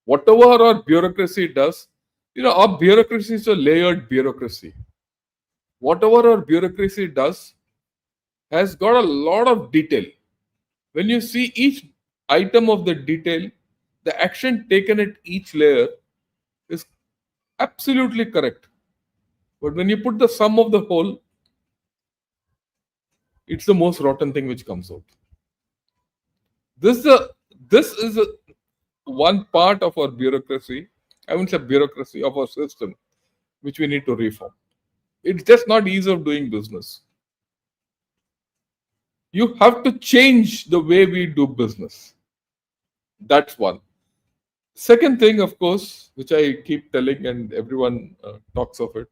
Speaker 2: Whatever our bureaucracy does, our bureaucracy is a layered bureaucracy. Whatever our bureaucracy does has got a lot of detail. When you see each item of the detail, the action taken at each layer is absolutely correct. But when you put the sum of the whole, it's the most rotten thing which comes out. This is one part of our bureaucracy. I wouldn't say bureaucracy, of our system, which we need to reform. It's just not ease of doing business. You have to change the way we do business. That's one. Second thing, of course, which I keep telling and everyone talks of it,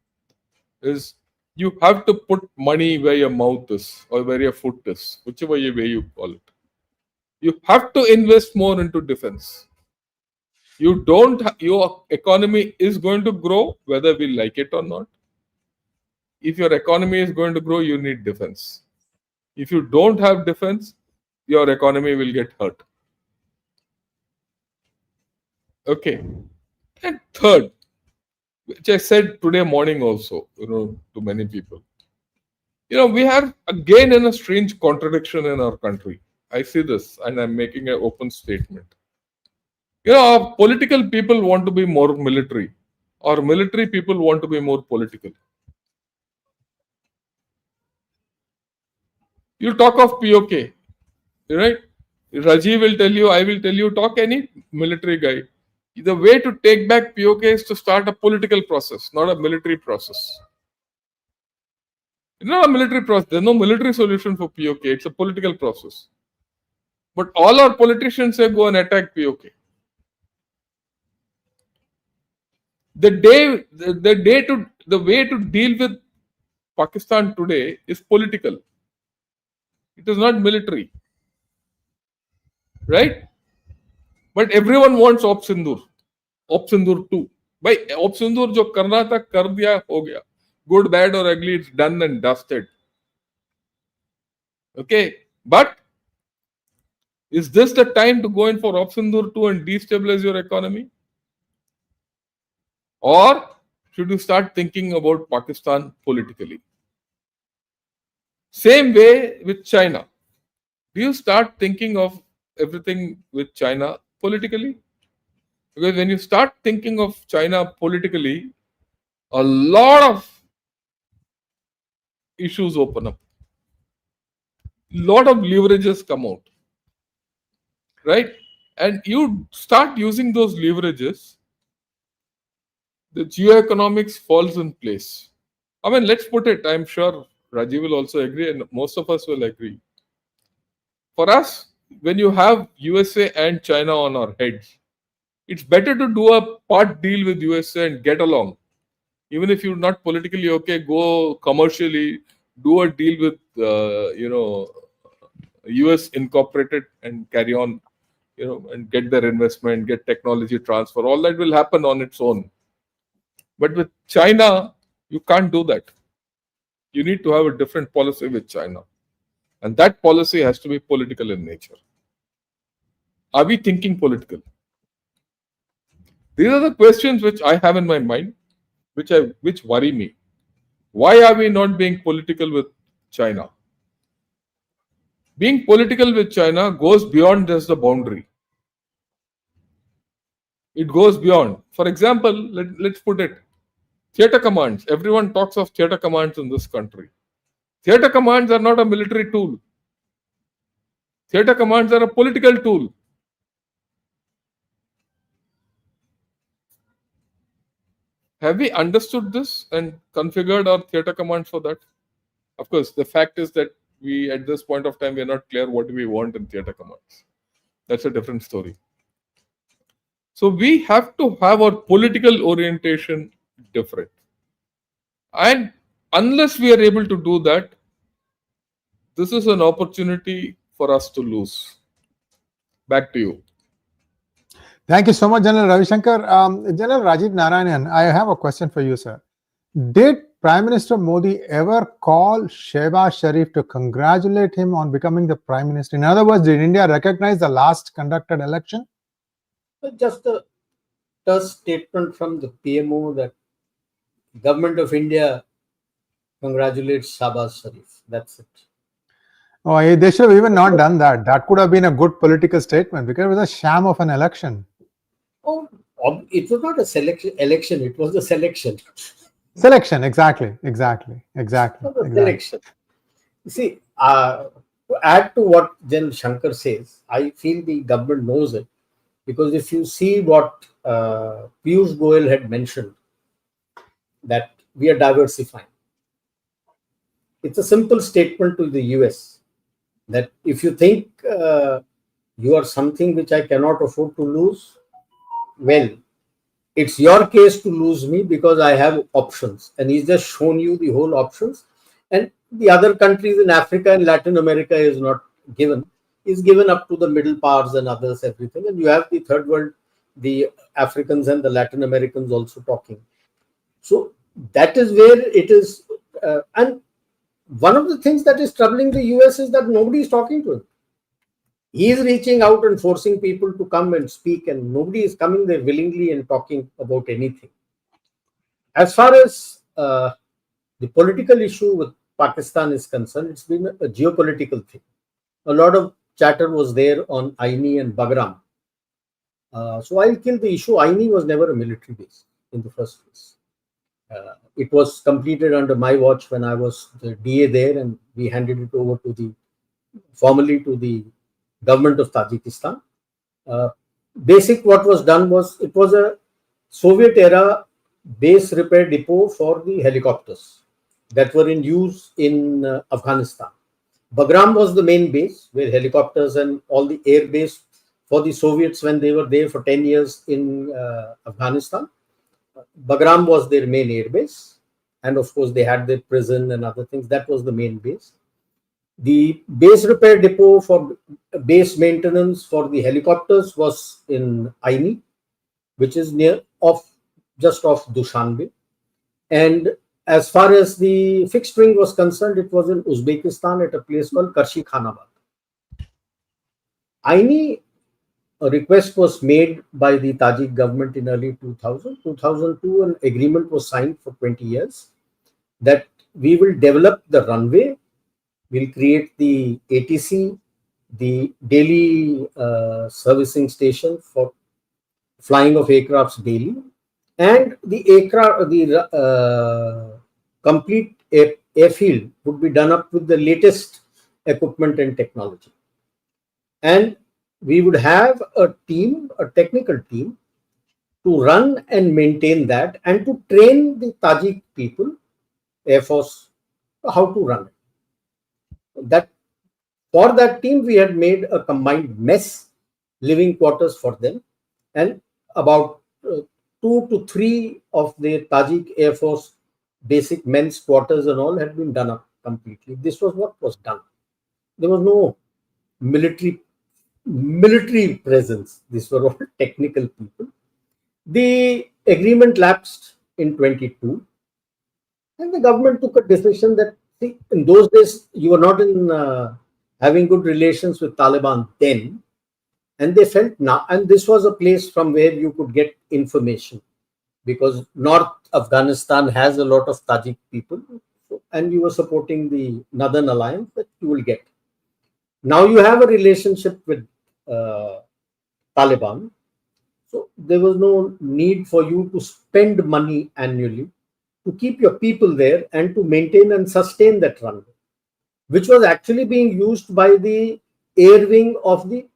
Speaker 2: is you have to put money where your mouth is or where your foot is, whichever way you call it. You have to invest more into defense. Your economy is going to grow, whether we like it or not. If your economy is going to grow, you need defense. If you don't have defense, your economy will get hurt. Okay. And third, which I said today morning also, to many people. We are again in a strange contradiction in our country. I see this and I'm making an open statement. Our political people want to be more military. Our military people want to be more political. You talk of POK, right? Rajiv will tell you, I will tell you, talk any military guy. The way to take back POK is to start a political process, not a military process. It's not a military process. There's no military solution for POK. It's a political process. But all our politicians say go and attack POK. The way to deal with Pakistan today is political. It is not military. Right? But everyone wants Op Sindur 2. By Op Sindur jo karna tha kar diya, ho gaya. Good, bad or ugly, it's done and dusted. Okay. But is this the time to go in for Op Sindur 2 and destabilize your economy? Or should you start thinking about Pakistan politically? Same way with China. Do you start thinking of everything with China politically? Because when you start thinking of China politically, a lot of issues open up. A lot of leverages come out. Right? And you start using those leverages, the geoeconomics falls in place. I mean, let's put it, I'm sure Rajiv will also agree and most of us will agree. For us, when you have USA and China on our heads, it's better to do a part deal with USA and get along. Even if you're not politically okay, go commercially, do a deal with, US incorporated and carry on, and get their investment, get technology transfer. All that will happen on its own. But with China, you can't do that. You need to have a different policy with China. And that policy has to be political in nature. Are we thinking political? These are the questions which I have in my mind, which worry me. Why are we not being political with China? Being political with China goes beyond just the boundary. It goes beyond. For example, let's put it, theater commands. Everyone talks of theater commands in this country. Theater commands are not a military tool. Theater commands are a political tool. Have we understood this and configured our theater commands for that? Of course, the fact is that we, at this point of time, we are not clear what we want in theater commands. That's a different story. So we have to have our political orientation different. And unless we are able to do that, this is an opportunity for us to lose. Back to you.
Speaker 1: Thank you so much, General Ravi Shankar. General Rajiv Narayanan, I have a question for you, sir. Did Prime Minister Modi ever call Shehbaz Sharif to congratulate him on becoming the Prime Minister? In other words, did India recognize the last conducted election?
Speaker 3: Just a terse statement from the PMO that Government of India congratulates Shehbaz Sharif. That's it.
Speaker 1: Oh, they should have even not done that. That could have been a good political statement because it was a sham of an election.
Speaker 3: Oh, it was not a election. It was a selection.
Speaker 1: Selection, exactly. Selection.
Speaker 3: You see, to add to what Gen Shankar says, I feel the government knows it, because if you see what Piyush Goyal had mentioned, that we are diversifying. It's a simple statement to the US that if you think you are something which I cannot afford to lose, well, it's your case to lose me because I have options. And he's just shown you the whole options. And the other countries in Africa and Latin America is not given. Is given up to the middle powers and others, everything. And you have the third world, the Africans and the Latin Americans also talking. So that is where it is. And one of the things that is troubling the US is that nobody is talking to him. He is reaching out and forcing people to come and speak, and nobody is coming there willingly and talking about anything. As far as the political issue with Pakistan is concerned, it's been a geopolitical thing. A lot of chatter was there on Aini and Bagram. So I'll kill the issue. Aini was never a military base in the first place. It was completed under my watch when I was the DA there, and we handed it over to formally to the government of Tajikistan. Basic what was done was, it was a Soviet era base repair depot for the helicopters that were in use in Afghanistan. Bagram was the main base where helicopters and all the air base for the Soviets when they were there for 10 years in Afghanistan. Bagram was their main air base, and of course they had their prison and other things. That was the main base. The base repair depot for base maintenance for the helicopters was in Aini, which is just off Dushanbe. And as far as the fixed wing was concerned, it was in Uzbekistan at a place called Karshi Khanabad. Aini, a request was made by the Tajik government in early 2000. 2002, an agreement was signed for 20 years that we will develop the runway, we'll create the ATC, the daily servicing station for flying of aircrafts daily, and the complete airfield would be done up with the latest equipment and technology. And we would have a technical team, to run and maintain that and to train the Tajik people, Air Force, how to run it. That for that team, we had made a combined mess, living quarters for them, and about 2 to 3 of the Tajik Air Force basic men's quarters and all had been done up completely. This was what was done. There was no military presence. These were all technical people. The agreement lapsed in 22, and the government took a decision that, see, in those days you were not in having good relations with Taliban then, and they felt now, and this was a place from where you could get information, because North Afghanistan has a lot of Tajik people, and you were supporting the Northern Alliance, that you will get. Now you have a relationship with Taliban, so there was no need for you to spend money annually to keep your people there and to maintain and sustain that runway, which was actually being used by the air wing of the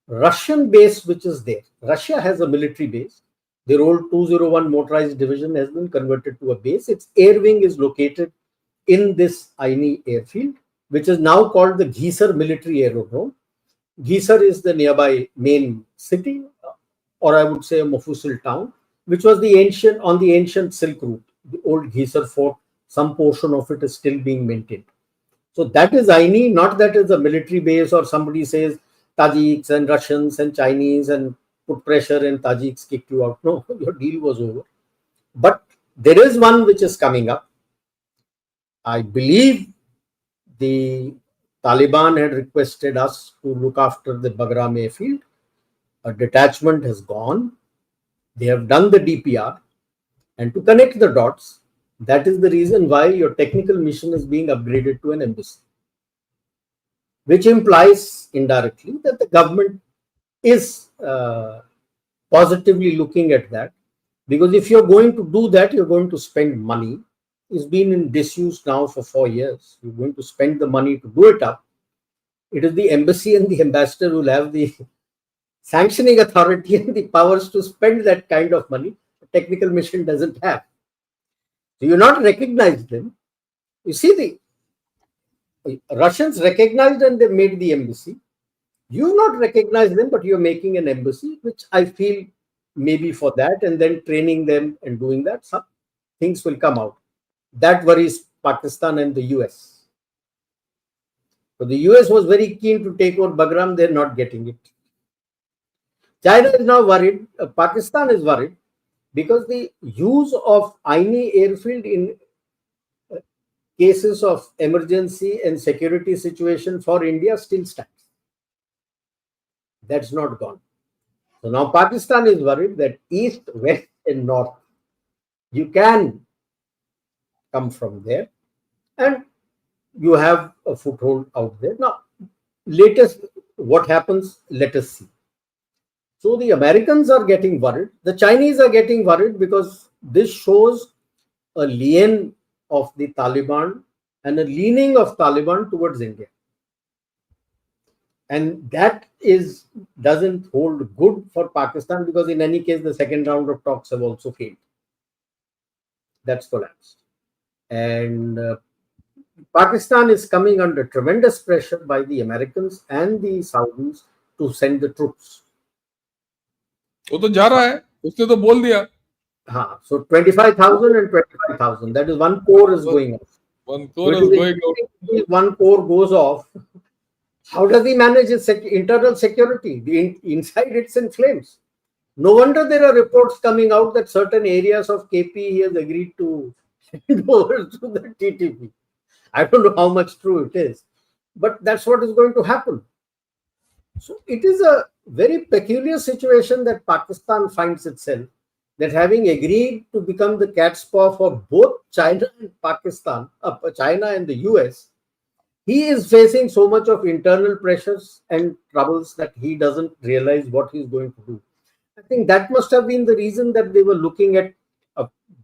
Speaker 3: Russian base, which is there. Russia has a military base, Their old 201 motorized division has been converted to a base. Its air wing is located in this Aini airfield, which is now called the Ghisar Military Aerodrome. Ghisar is the nearby main city, or I would say a Mofusil town, which was the ancient Silk Route. The old Ghisar fort, some portion of it is still being maintained. So that is Aini, not that is a military base or somebody says Tajiks and Russians and Chinese and put pressure and Tajiks kicked you out. No, your deal was over. But there is one which is coming up. I believe the Taliban had requested us to look after the Bagram airfield. A detachment has gone. They have done the DPR. And to connect the dots, that is the reason why your technical mission is being upgraded to an embassy, which implies indirectly that the government is positively looking at that. Because if you're going to do that, you're going to spend money. It's been in disuse now for 4 years. You're going to spend the money to do it up. It is the embassy and the ambassador who will have the sanctioning authority and the powers to spend that kind of money. The technical mission doesn't have. So you not recognize them. You see, the Russians recognized and they made the embassy. You not recognize them, but you're making an embassy, which I feel maybe for that, and then training them and doing that, some things will come out. That worries Pakistan and the US. So the US was very keen to take over Bagram, they're not getting it. China is now worried, Pakistan is worried, because the use of Aini airfield in cases of emergency and security situation for India still stands. That's not gone. So now Pakistan is worried that east, west, and north, you can come from there and you have a foothold out there. Now, latest, what happens, let us see. So the Americans are getting worried. The Chinese are getting worried because this shows a lean of the Taliban and a leaning of Taliban towards India. And that doesn't hold good for Pakistan because in any case, the second round of talks have also failed. That's collapsed. And Pakistan is coming under tremendous pressure by the Americans and the Saudis to send the troops.
Speaker 2: वो तो जा रहा है, उसने तो बोल दिया.
Speaker 3: So 25,000 and 25,000. That is one corps is going off.
Speaker 2: One corps is going off.
Speaker 3: If one corps goes off, how does he manage his internal security? Inside it's in flames. No wonder there are reports coming out that certain areas of KP he has agreed to hand over to the TTP. I don't know how much true it is, but that's what is going to happen. So it is a very peculiar situation that Pakistan finds itself, that having agreed to become the cat's paw for both China and Pakistan, China and the US, he is facing so much of internal pressures and troubles that he doesn't realize what he's going to do. I think that must have been the reason that they were looking at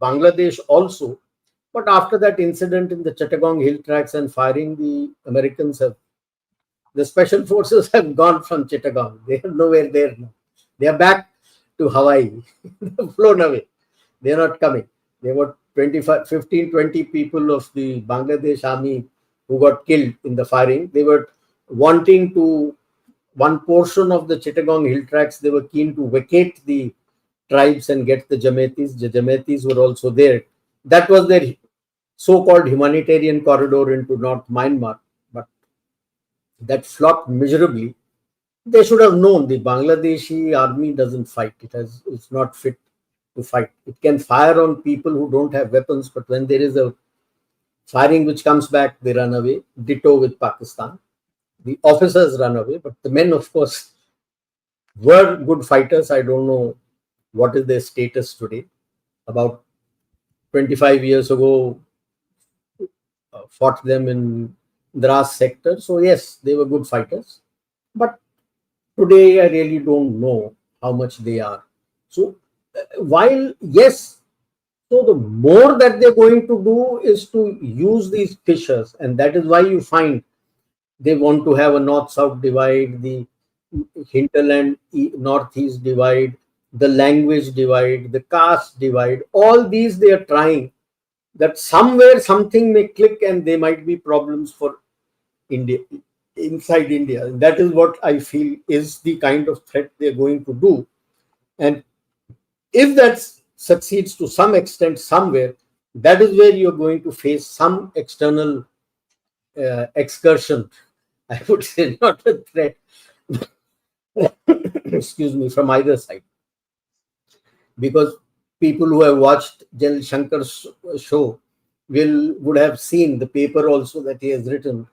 Speaker 3: Bangladesh also. But after that incident in the Chittagong hill tracks and firing, the Americans the special forces have gone from Chittagong. They are nowhere there now. They are back to Hawaii. They have flown away. They are not coming. There were 15, 20 people of the Bangladesh army who got killed in the firing. They were wanting to, one portion of the Chittagong hill tracks, they were keen to vacate the tribes and get the Jametis. The Jametis were also there. That was their so-called humanitarian corridor into North Myanmar. But that flopped miserably. They should have known the Bangladeshi army doesn't fight. It's not fit to fight. It can fire on people who don't have weapons, but when there is a firing which comes back, they run away. Ditto with Pakistan. The officers run away, but the men, of course, were good fighters. I don't know what is their status today. About 25 years ago, fought them in Dras sector. So yes, they were good fighters. But today, I really don't know how much they are. So while, yes, so the more that they're going to do is to use these fissures. And that is why you find they want to have a north-south divide, the hinterland northeast divide, the language divide, the caste divide, all these they are trying, that somewhere something may click and there might be problems for India, inside India. That is what I feel is the kind of threat they're going to do. And if that succeeds to some extent somewhere, that is where you're going to face some external excursion, I would say, not a threat, excuse me, from either side. Because people who have watched Gen Shankar's show would have seen the paper also that he has written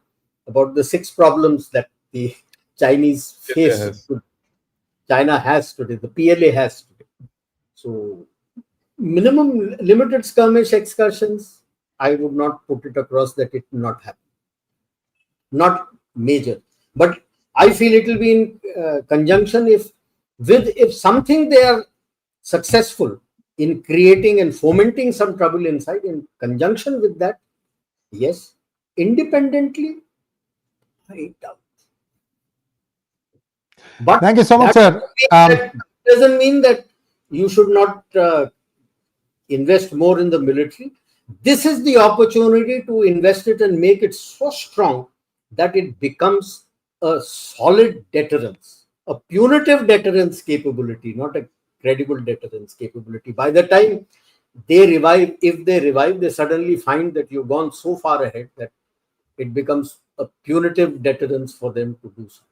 Speaker 3: about the 6 problems that the Chinese face.
Speaker 2: Yes.
Speaker 3: China has today, the PLA has today. So, minimum limited skirmish excursions, I would not put it across that it will not happen. Not major, but I feel it will be in conjunction if something they are successful in creating and fomenting some trouble inside. In conjunction with that, yes. Independently, I doubt. But
Speaker 1: Thank you so much, sir.
Speaker 3: that doesn't mean that you should not invest more in the military. This is the opportunity to invest it and make it so strong that it becomes a solid deterrence, a punitive deterrence capability, not a credible deterrence capability. By the time they revive, if they revive, they suddenly find that you've gone so far ahead that it becomes a punitive deterrence for them to do something.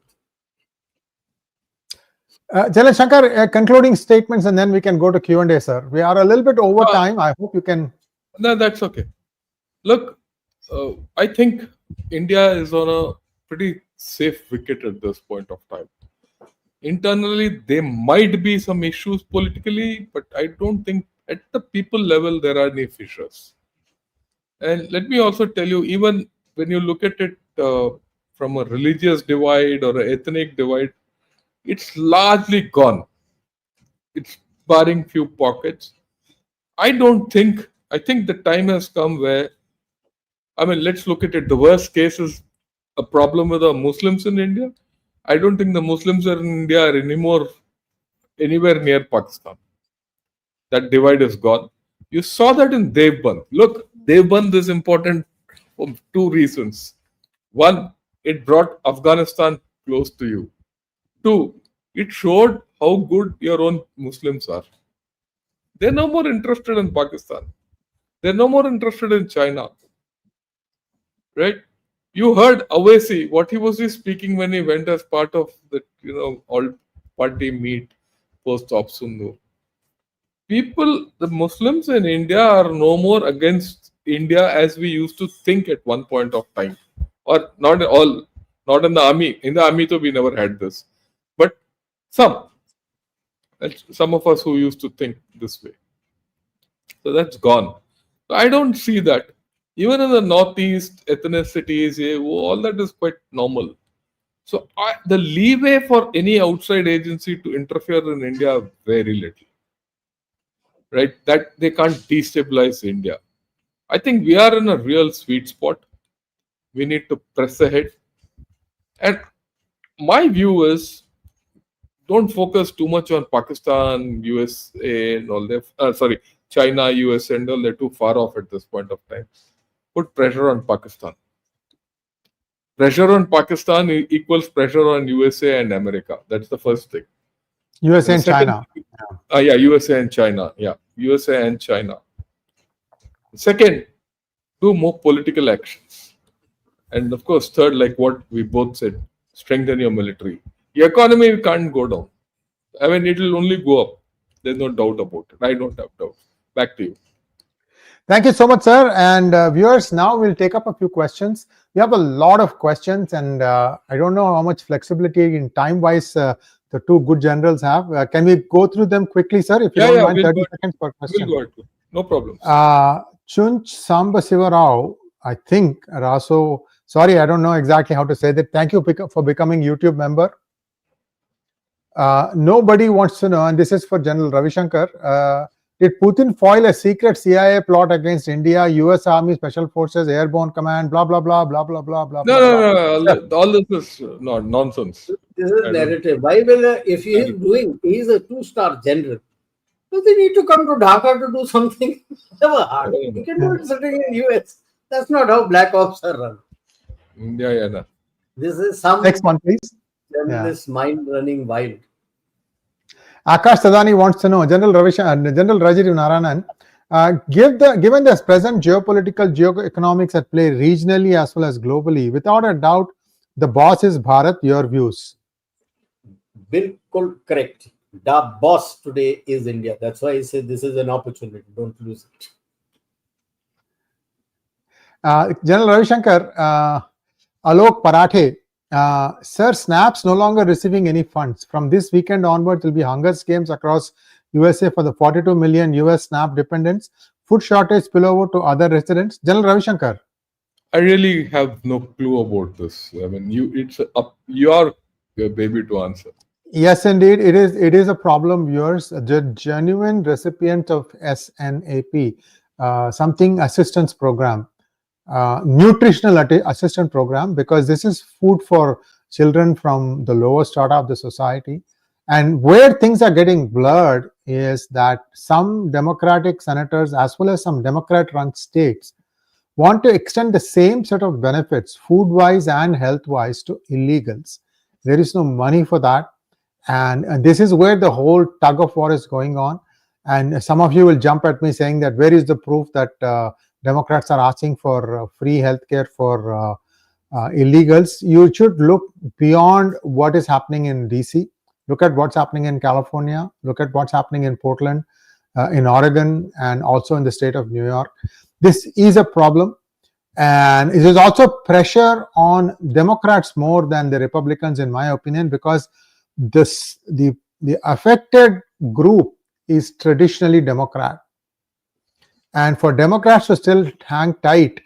Speaker 1: General Shankar, concluding statements, and then we can go to Q&A, sir. We are a little bit over time. I hope you can.
Speaker 2: No, that's okay. Look, I think India is on a pretty safe wicket at this point of time. Internally, there might be some issues politically, but I don't think at the people level there are any fissures. And let me also tell you, even when you look at it from a religious divide or an ethnic divide, it's largely gone. It's barring few pockets. I think the time has come where, I mean, let's look at it. The worst case is a problem with the Muslims in India. I don't think the Muslims in India are anywhere near Pakistan. That divide is gone. You saw that in Devband. Look, Devband is important for 2 reasons. 1, it brought Afghanistan close to you. 2, it showed how good your own Muslims are. They're no more interested in Pakistan. They're no more interested in China. Right? You heard Awesi, what he was speaking when he went as part of the all party meet post Opsundu. People, the Muslims in India are no more against India as we used to think at one point of time. Or not all, not in the army. In the army, though, we never had this. But some of us who used to think this way. So that's gone. So I don't see that. Even in the northeast, ethnicities, all that is quite normal. So the leeway for any outside agency to interfere in India, very little. Right? That they can't destabilize India. I think we are in a real sweet spot. We need to press ahead. And my view is, don't focus too much on Pakistan, USA, and all that. China, US, and all. They're too far off at this point of time. Put pressure on Pakistan. Pressure on Pakistan equals pressure on USA and America. That's the first thing.
Speaker 1: USA and China.
Speaker 2: USA and China. Yeah, USA and China. Second, do more political actions. And of course, third, like what we both said, strengthen your military. The economy can't go down. I mean, it will only go up. There's no doubt about it. I don't have doubt. Back to you.
Speaker 1: Thank you so much, sir. And viewers, now we'll take up a few questions. We have a lot of questions, and I don't know how much flexibility in time-wise the 2 good generals have. Can we go through them quickly, sir? If you don't mind, 30 seconds per question.
Speaker 2: We'll go ahead. No problem.
Speaker 1: Chunch Samba Sivarao, I think, Raso, sorry, I don't know exactly how to say that. Thank you for becoming YouTube member. Nobody wants to know, and this is for General Ravi Shankar. Did Putin foil a secret CIA plot against India, US Army Special Forces, Airborne Command, blah, blah, blah, blah, blah, blah, blah,
Speaker 2: No,
Speaker 1: blah,
Speaker 2: no,
Speaker 1: blah?
Speaker 2: no. All this is not nonsense.
Speaker 3: This is
Speaker 2: I don't.
Speaker 3: narrative. Why will if he is doing, he is a 2-star general. Does he need to come to Dhaka to do something? Never hard. He can do it sitting in US. That's not how black ops are run.
Speaker 2: Yeah, no.
Speaker 3: This is some
Speaker 1: Next one, please.
Speaker 3: journalist mind running wild.
Speaker 1: Akash Tadani wants to know, General Rajiv Narayanan, given the present geopolitical geoeconomics at play regionally as well as globally, without a doubt, the boss is Bharat. Your views?
Speaker 3: Bilkul correct. The boss today is India. That's why I say this is an opportunity. Don't lose it.
Speaker 1: General Ravi Shankar, Alok Parathe, sir, SNAP's no longer receiving any funds. From this weekend onwards, there will be hunger games across USA for the 42 million US SNAP dependents. Food shortage spillover to other residents. General Ravi Shankar.
Speaker 2: I really have no clue about this. I mean, it's up your baby to answer.
Speaker 1: Yes, indeed, it is. It is a problem, viewers. The genuine recipient of SNAP, something assistance program, nutritional assistance program, because this is food for children from the lower strata of the society. And where things are getting blurred is that some Democratic senators, as well as some Democrat-run states, want to extend the same set of benefits, food-wise and health-wise, to illegals. There is no money for that. And this is where the whole tug of war is going on. And some of you will jump at me saying that where is the proof that Democrats are asking for free healthcare for illegals? You should look beyond what is happening in DC. Look at what's happening in California. Look at what's happening in Portland, in Oregon, and also in the state of New York. This is a problem. And it is also pressure on Democrats more than the Republicans, in my opinion, because the affected group is traditionally Democrat. And for Democrats to still hang tight,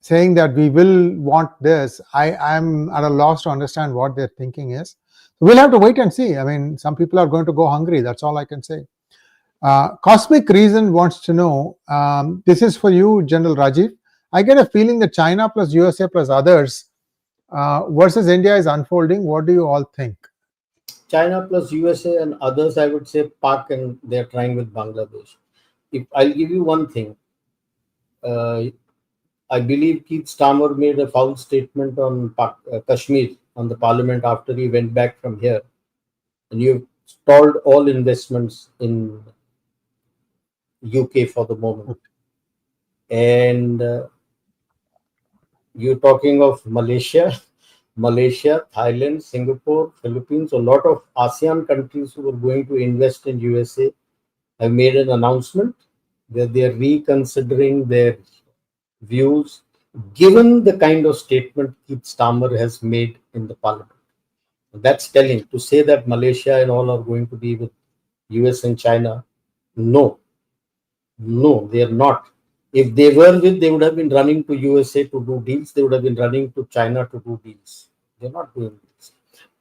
Speaker 1: saying that we will want this, I'm at a loss to understand what their thinking is. We'll have to wait and see. I mean, some people are going to go hungry. That's all I can say. Cosmic Reason wants to know, this is for you, General Rajiv. I get a feeling that China plus USA plus others versus India is unfolding. What do you all think?
Speaker 3: China plus USA and others, I would say Pak, and they're trying with Bangladesh. If I'll give you one thing, I believe Keith Starmer made a foul statement on Kashmir on the parliament after he went back from here, and you've stalled all investments in UK for the moment. And you're talking of Malaysia, Thailand, Singapore, Philippines. A lot of ASEAN countries who were going to invest in USA have made an announcement that they are reconsidering their views, given the kind of statement Keith Starmer has made in the parliament. That's telling. To say that Malaysia and all are going to be with US and China, no, they are not. If they were with, they would have been running to USA to do deals. They would have been running to China to do deals. They're not doing deals.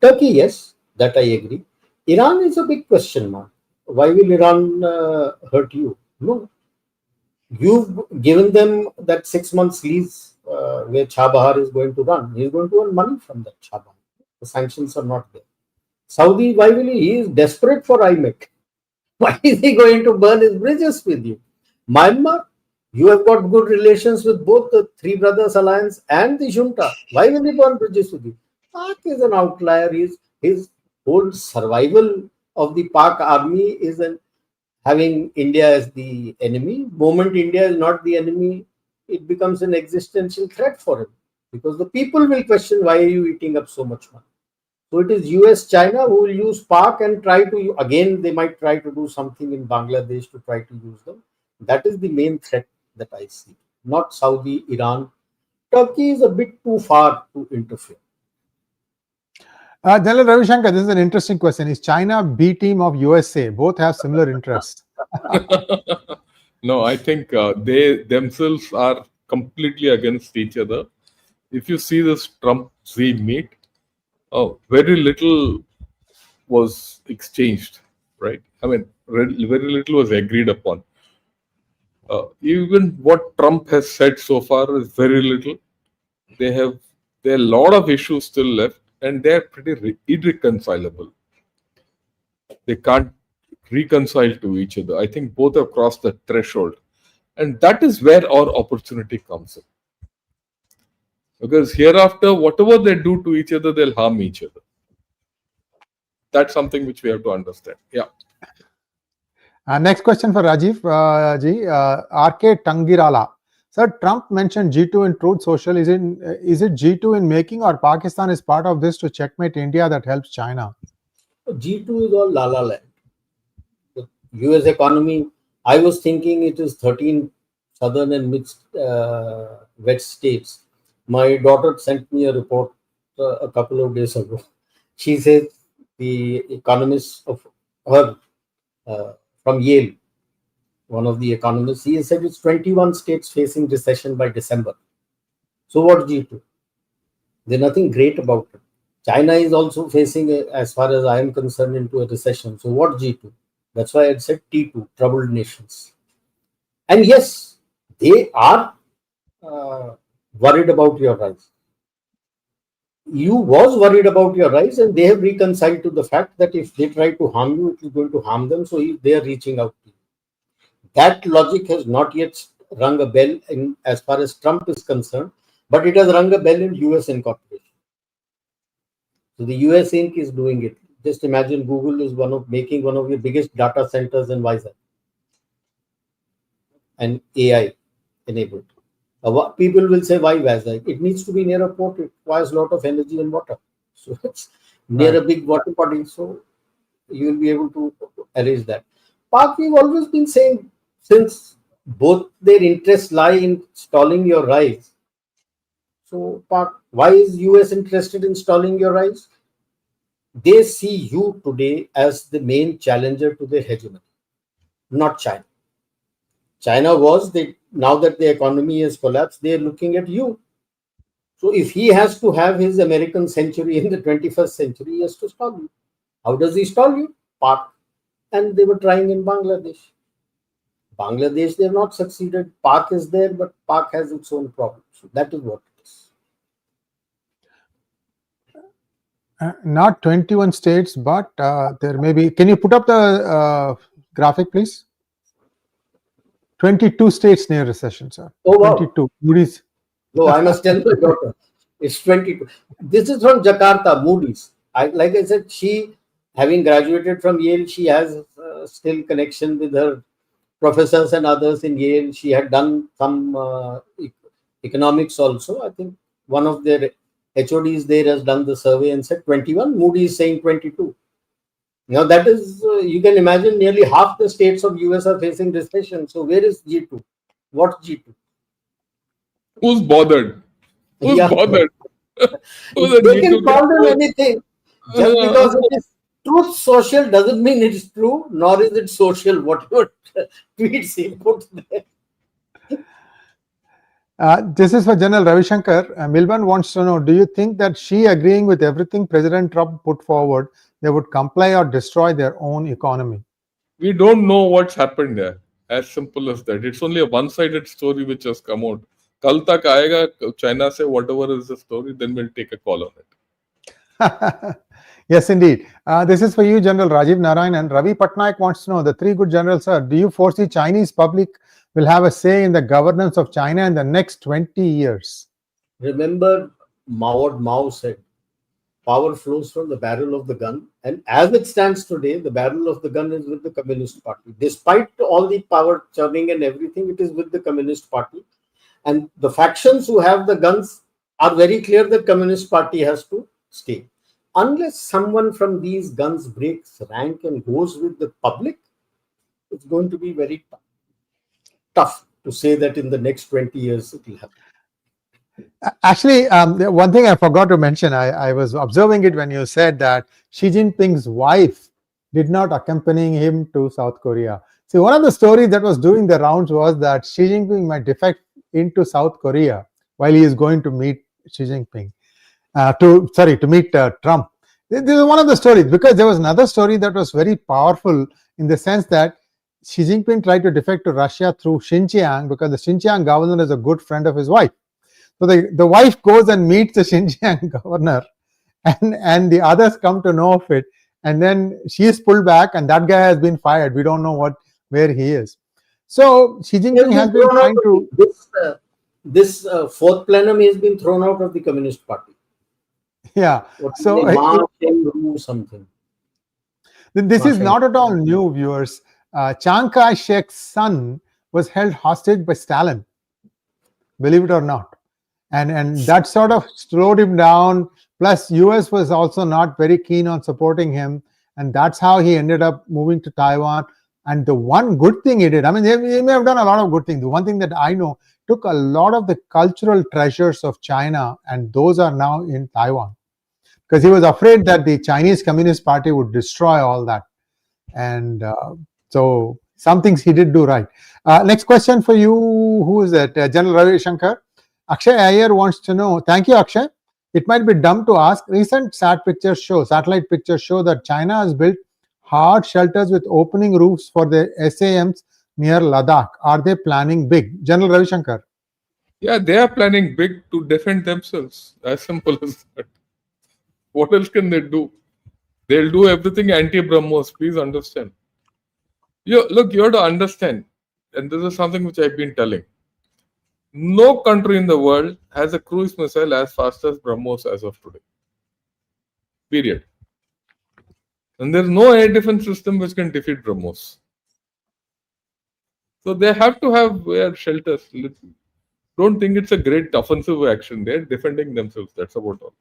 Speaker 3: Turkey, yes, that I agree. Iran is a big question mark. Why will Iran hurt you? No. You've given them that 6 months lease where Chabahar is going to run. He's going to earn money from that Chabahar. The sanctions are not there. Saudi, why will he? He is desperate for IMEC. Why is he going to burn his bridges with you? Myanmar, you have got good relations with both the Three Brothers Alliance and the junta. Why will he burn bridges with you? Pak is an outlier. His whole survival of the Pak army is having India as the enemy. Moment India is not the enemy, it becomes an existential threat for him, because the people will question, why are you eating up so much money? So it is US, China who will use Pak and try to, again, they might try to do something in Bangladesh to try to use them. That is the main threat that I see, not Saudi, Iran. Turkey is a bit too far to interfere.
Speaker 1: General Ravi Shankar, this is an interesting question. Is China B team of USA? Both have similar interests.
Speaker 2: No, I think they themselves are completely against each other. If you see this Trump-Xi meet, very little was exchanged, right? I mean, very little was agreed upon. Even what Trump has said so far is very little. There are a lot of issues still left, and they're pretty irreconcilable. They can't reconcile to each other. I think both have crossed the threshold, and that is where our opportunity comes in. Because hereafter, whatever they do to each other, they'll harm each other. That's something which we have to understand. Yeah.
Speaker 1: Next question for Rajiv ji, R.K. Tangirala. Sir, Trump mentioned G2 in Truth Social. Is it G2 in making, or Pakistan is part of this to checkmate India that helps China?
Speaker 3: G2 is all la la land. The US economy, I was thinking it is 13 southern and mid west states. My daughter sent me a report a couple of days ago. She says the economist of her from Yale, one of the economists, he said it's 21 states facing recession by December. So what G2? There's nothing great about it. China is also facing, as far as I am concerned, into a recession. So what G2? That's why I said T2, troubled nations. And yes, they are worried about your rise. You was worried about your rise, and they have reconciled to the fact that if they try to harm you, it is going to harm them. So they are reaching out to you. That logic has not yet rung a bell as far as Trump is concerned, but it has rung a bell in US incorporation. So the US Inc. is doing it. Just imagine Google is making one of your biggest data centers in Vizag, and AI enabled. People will say, why Vizag? It needs to be near a port. It requires a lot of energy and water. So it's near a big water body. So you will be able to arrange that. Park, we've always been saying, since both their interests lie in stalling your rise. So, Park, why is US interested in stalling your rise? They see you today as the main challenger to their hegemony, not China. China was, now that the economy has collapsed, they are looking at you. So if he has to have his American century in the 21st century, he has to stall you. How does he stall you? Park. And they were trying in Bangladesh. Bangladesh, they have not succeeded. Park is there, but Park has its own problems. So that is what it is.
Speaker 1: Not 21 states, but there may be. Can you put up the graphic, please? 22 states near recession, sir.
Speaker 3: Oh, wow.
Speaker 1: 22. Moody's.
Speaker 3: No, I must tell my daughter. It's 22. This is from Jakarta, Moody's. Like I said, she, having graduated from Yale, she has still connection with her professors and others in Yale. She had done some economics also. I think one of their HODs there has done the survey and said 21. Moody's saying 22. Now that is, you can imagine, nearly half the states of US are facing recession. So where is G2? What G2?
Speaker 2: Who's bothered? Who's bothered?
Speaker 3: They can call them anything. Just because it is Truth Social doesn't mean it is true, nor is it social. Whatever tweets he put there.
Speaker 1: This is for General Ravi Shankar. Milban wants to know, do you think that she agreeing with everything President Trump put forward, they would comply or destroy their own economy?
Speaker 2: We don't know what's happened there. As simple as that. It's only a one-sided story which has come out. Kal tak aayega, China say whatever is the story, then we'll take a call on it.
Speaker 1: Yes, indeed. This is for you, General Rajiv Narayanan. Ravi Patnaik wants to know, the three good generals, sir, do you foresee Chinese public will have a say in the governance of China in the next 20 years?
Speaker 3: Remember, Mao said, power flows from the barrel of the gun. And as it stands today, the barrel of the gun is with the Communist Party. Despite all the power churning and everything, it is with the Communist Party. And the factions who have the guns are very clear that Communist Party has to stay. Unless someone from these guns breaks rank and goes with the public, it's going to be very tough to say that in the next 20 years it will happen.
Speaker 1: Actually, one thing I forgot to mention, I was observing it when you said that Xi Jinping's wife did not accompany him to South Korea. See, one of the stories that was doing the rounds was that Xi Jinping might defect into South Korea while he is going to meet Xi Jinping. To meet Trump. This is one of the stories, because there was another story that was very powerful in the sense that Xi Jinping tried to defect to Russia through Xinjiang because the Xinjiang governor is a good friend of his wife. So the wife goes and meets the Xinjiang governor, and the others come to know of it, and then she is pulled back, and that guy has been fired. We don't know where he is. So Xi Jinping has been
Speaker 3: thrown out
Speaker 1: trying
Speaker 3: of
Speaker 1: to.
Speaker 3: this fourth plenum has been thrown out of the Communist Party.
Speaker 1: Yeah.
Speaker 3: What is
Speaker 1: So
Speaker 3: it? Maj Gen Ravi something.
Speaker 1: this is not at all new, viewers. Chiang Kai-shek's son was held hostage by Stalin, believe it or not, and that sort of slowed him down. Plus, US was also not very keen on supporting him, and that's how he ended up moving to Taiwan. And the one good thing he did, I mean, he may have done a lot of good things. The one thing that I know, took a lot of the cultural treasures of China, and those are now in Taiwan, because he was afraid that the Chinese Communist Party would destroy all that. And so some things he did do right. Next question for you. Who is that? Gen Ravi Shankar. Akshay Iyer wants to know. Thank you, Akshay. It might be dumb to ask. Recent satellite pictures show that China has built hard shelters with opening roofs for the SAMs near Ladakh. Are they planning big? General Ravi Shankar.
Speaker 2: Yeah, they are planning big to defend themselves. As simple as that. What else can they do? They'll do everything anti-BrahMos. Please understand. You have to understand, and this is something which I've been telling. No country in the world has a cruise missile as fast as BrahMos as of today. Period. And there's no air defense system which can defeat BrahMos. So they have to have air shelters. Don't think it's a great offensive action. They're defending themselves. That's about all.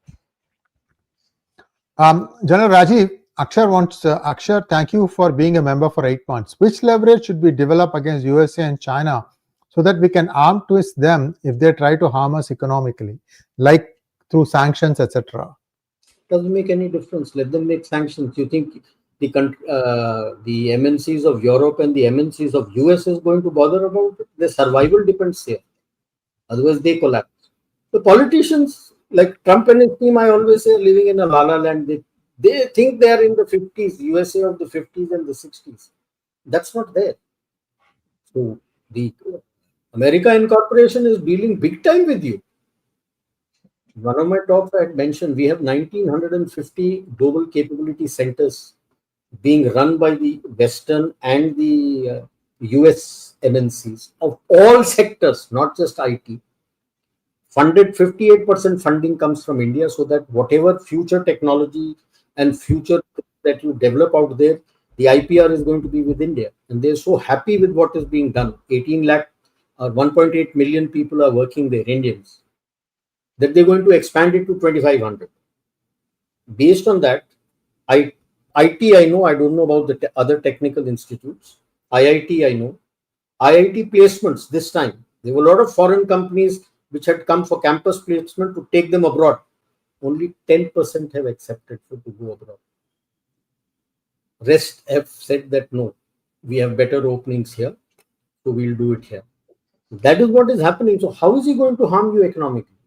Speaker 1: General Rajiv, Akshar wants, Akshar, thank you for being a member for 8 months. Which leverage should we develop against USA and China so that we can arm twist them if they try to harm us economically, like through sanctions, etc.?
Speaker 3: Doesn't make any difference. Let them make sanctions. You think the MNCs of Europe and the MNCs of US is going to bother about it? Their survival depends here. Otherwise, they collapse. The politicians like Trump and his team, I always say, are living in a la la land. They think they are in the 50s, USA of the 50s and the 60s. That's not there. So the America Incorporation is dealing big time with you. One of my talks I had mentioned, we have 1950 global capability centers being run by the Western and the US MNCs of all sectors, not just IT. Funded 58% funding comes from India, so that whatever future technology and future that you develop out there, the IPR is going to be with India. And they're so happy with what is being done. 18 lakh or 1.8 million people are working there, Indians, that they're going to expand it to 2,500. Based on that, IT I know, I don't know about the other technical institutes. IIT I know. IIT placements this time. There were a lot of foreign companies which had come for campus placement to take them abroad. Only 10% have accepted to go abroad. Rest have said that no, we have better openings here, so we'll do it here. That is what is happening. So how is he going to harm you economically?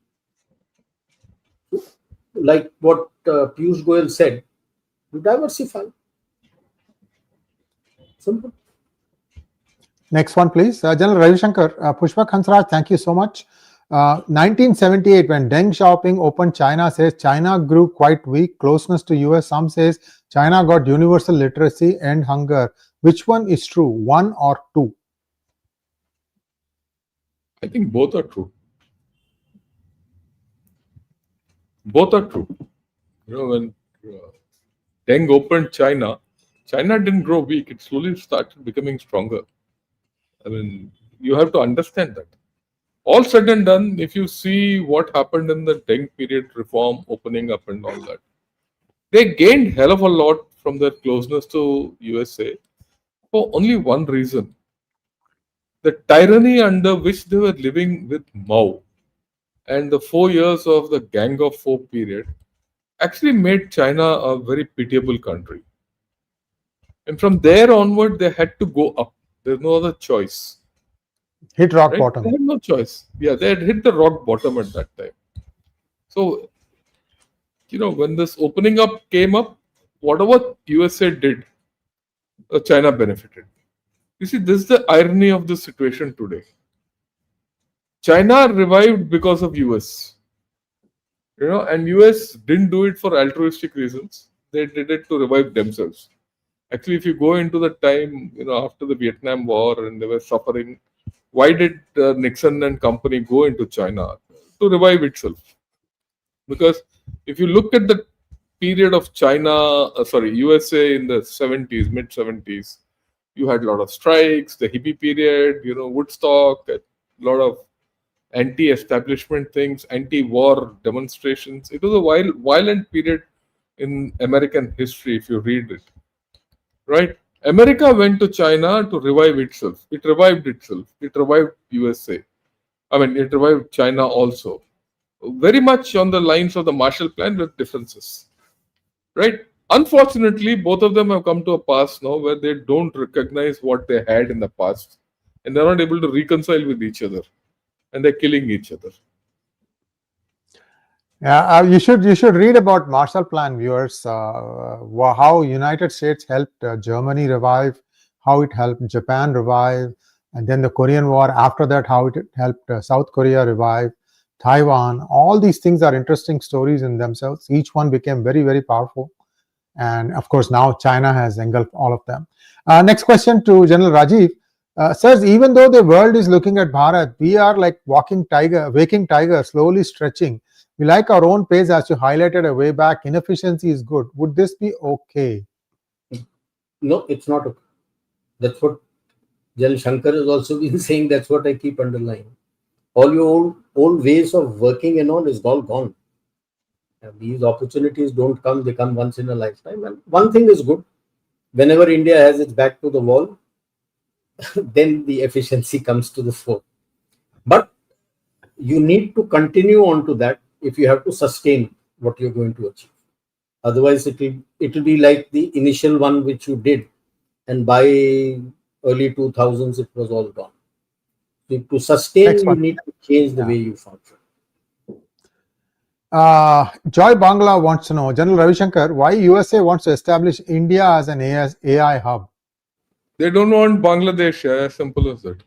Speaker 3: Like what Piyush Goyal said, you diversify. Simple.
Speaker 1: Next one, please. General Ravi Shankar, Pushpak Hansraj, thank you so much. 1978, when Deng Xiaoping opened China, says China grew quite weak, closeness to US. Some says China got universal literacy and hunger. Which one is true, one or two?
Speaker 2: I think both are true. Both are true. When Deng opened China, China didn't grow weak. It slowly started becoming stronger. I mean, you have to understand that. All said and done, if you see what happened in the Deng period, reform, opening up and all that, they gained hell of a lot from their closeness to USA for only one reason. The tyranny under which they were living with Mao and the 4 years of the Gang of Four period actually made China a very pitiable country. And from there onward, they had to go up. There's no other choice.
Speaker 1: Hit rock
Speaker 2: Right?
Speaker 1: bottom.
Speaker 2: They had no choice. Yeah, they had hit the rock bottom at that time. So, when this opening up came up, whatever USA did, China benefited. You see, this is the irony of the situation today. China revived because of US. And US didn't do it for altruistic reasons. They did it to revive themselves. Actually, if you go into the time, after the Vietnam War and they were suffering, why did Nixon and company go into China? To revive itself. Because if you look at the period of USA in the 70s, mid 70s, you had a lot of strikes, the hippie period, Woodstock, a lot of anti-establishment things, anti-war demonstrations. It was a violent period in American history, if you read it. Right? America went to China to revive itself. It revived itself. It revived USA. It revived China also. Very much on the lines of the Marshall Plan with differences. Right? Unfortunately, both of them have come to a pass now where they don't recognize what they had in the past and they're not able to reconcile with each other and they're killing each other.
Speaker 1: Yeah, you should read about Marshall Plan, viewers. How United States helped Germany revive, how it helped Japan revive, and then the Korean War. After that, how it helped South Korea revive, Taiwan. All these things are interesting stories in themselves. Each one became very, very powerful, and of course now China has engulfed all of them. Next question to General Rajiv. Sirs, even though the world is looking at Bharat, we are like waking tiger, slowly stretching. We like our own pace, as you highlighted a way back. Inefficiency is good. Would this be okay?
Speaker 3: No, it's not okay. That's what Gen Shankar has also been saying. That's what I keep underlining. All your old ways of working and all is all gone. And these opportunities don't come, they come once in a lifetime. And one thing is good. Whenever India has its back to the wall, then the efficiency comes to the fore. But you need to continue on to that if you have to sustain what you're going to achieve. Otherwise, it will be like the initial one which you did, and by early 2000s, it was all gone. To sustain, you need to change the way you function.
Speaker 1: Joy Bangla wants to know, General Ravi Shankar, why USA wants to establish India as an AI hub?
Speaker 2: They don't want Bangladesh, as simple as that.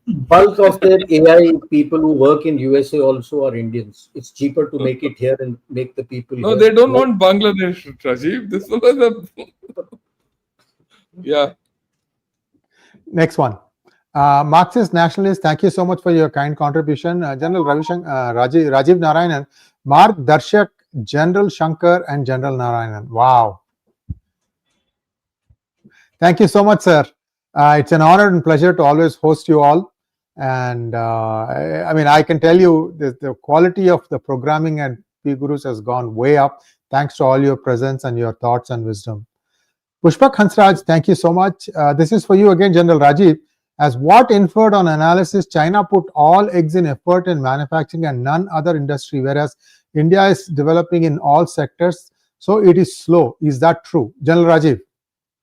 Speaker 3: Bulk of their AI people who work in USA also are Indians. It's cheaper to make it here and make the people
Speaker 2: No,
Speaker 3: here.
Speaker 2: they don't want Bangladesh, Rajiv. This was the... Yeah.
Speaker 1: Next one. Marxist nationalist, thank you so much for your kind contribution. General Rajiv Narayanan, Mark Darshak, General Shankar and General Narayanan. Wow. Thank you so much, sir. It's an honor and pleasure to always host you all. And I can tell you the quality of the programming at P Gurus has gone way up thanks to all your presence and your thoughts and wisdom. Pushpak Hansraj, thank you so much. This is for you again, General Rajiv. As what inferred on analysis, China put all eggs in effort in manufacturing and none other industry, whereas India is developing in all sectors. So it is slow. Is that true? General Rajiv?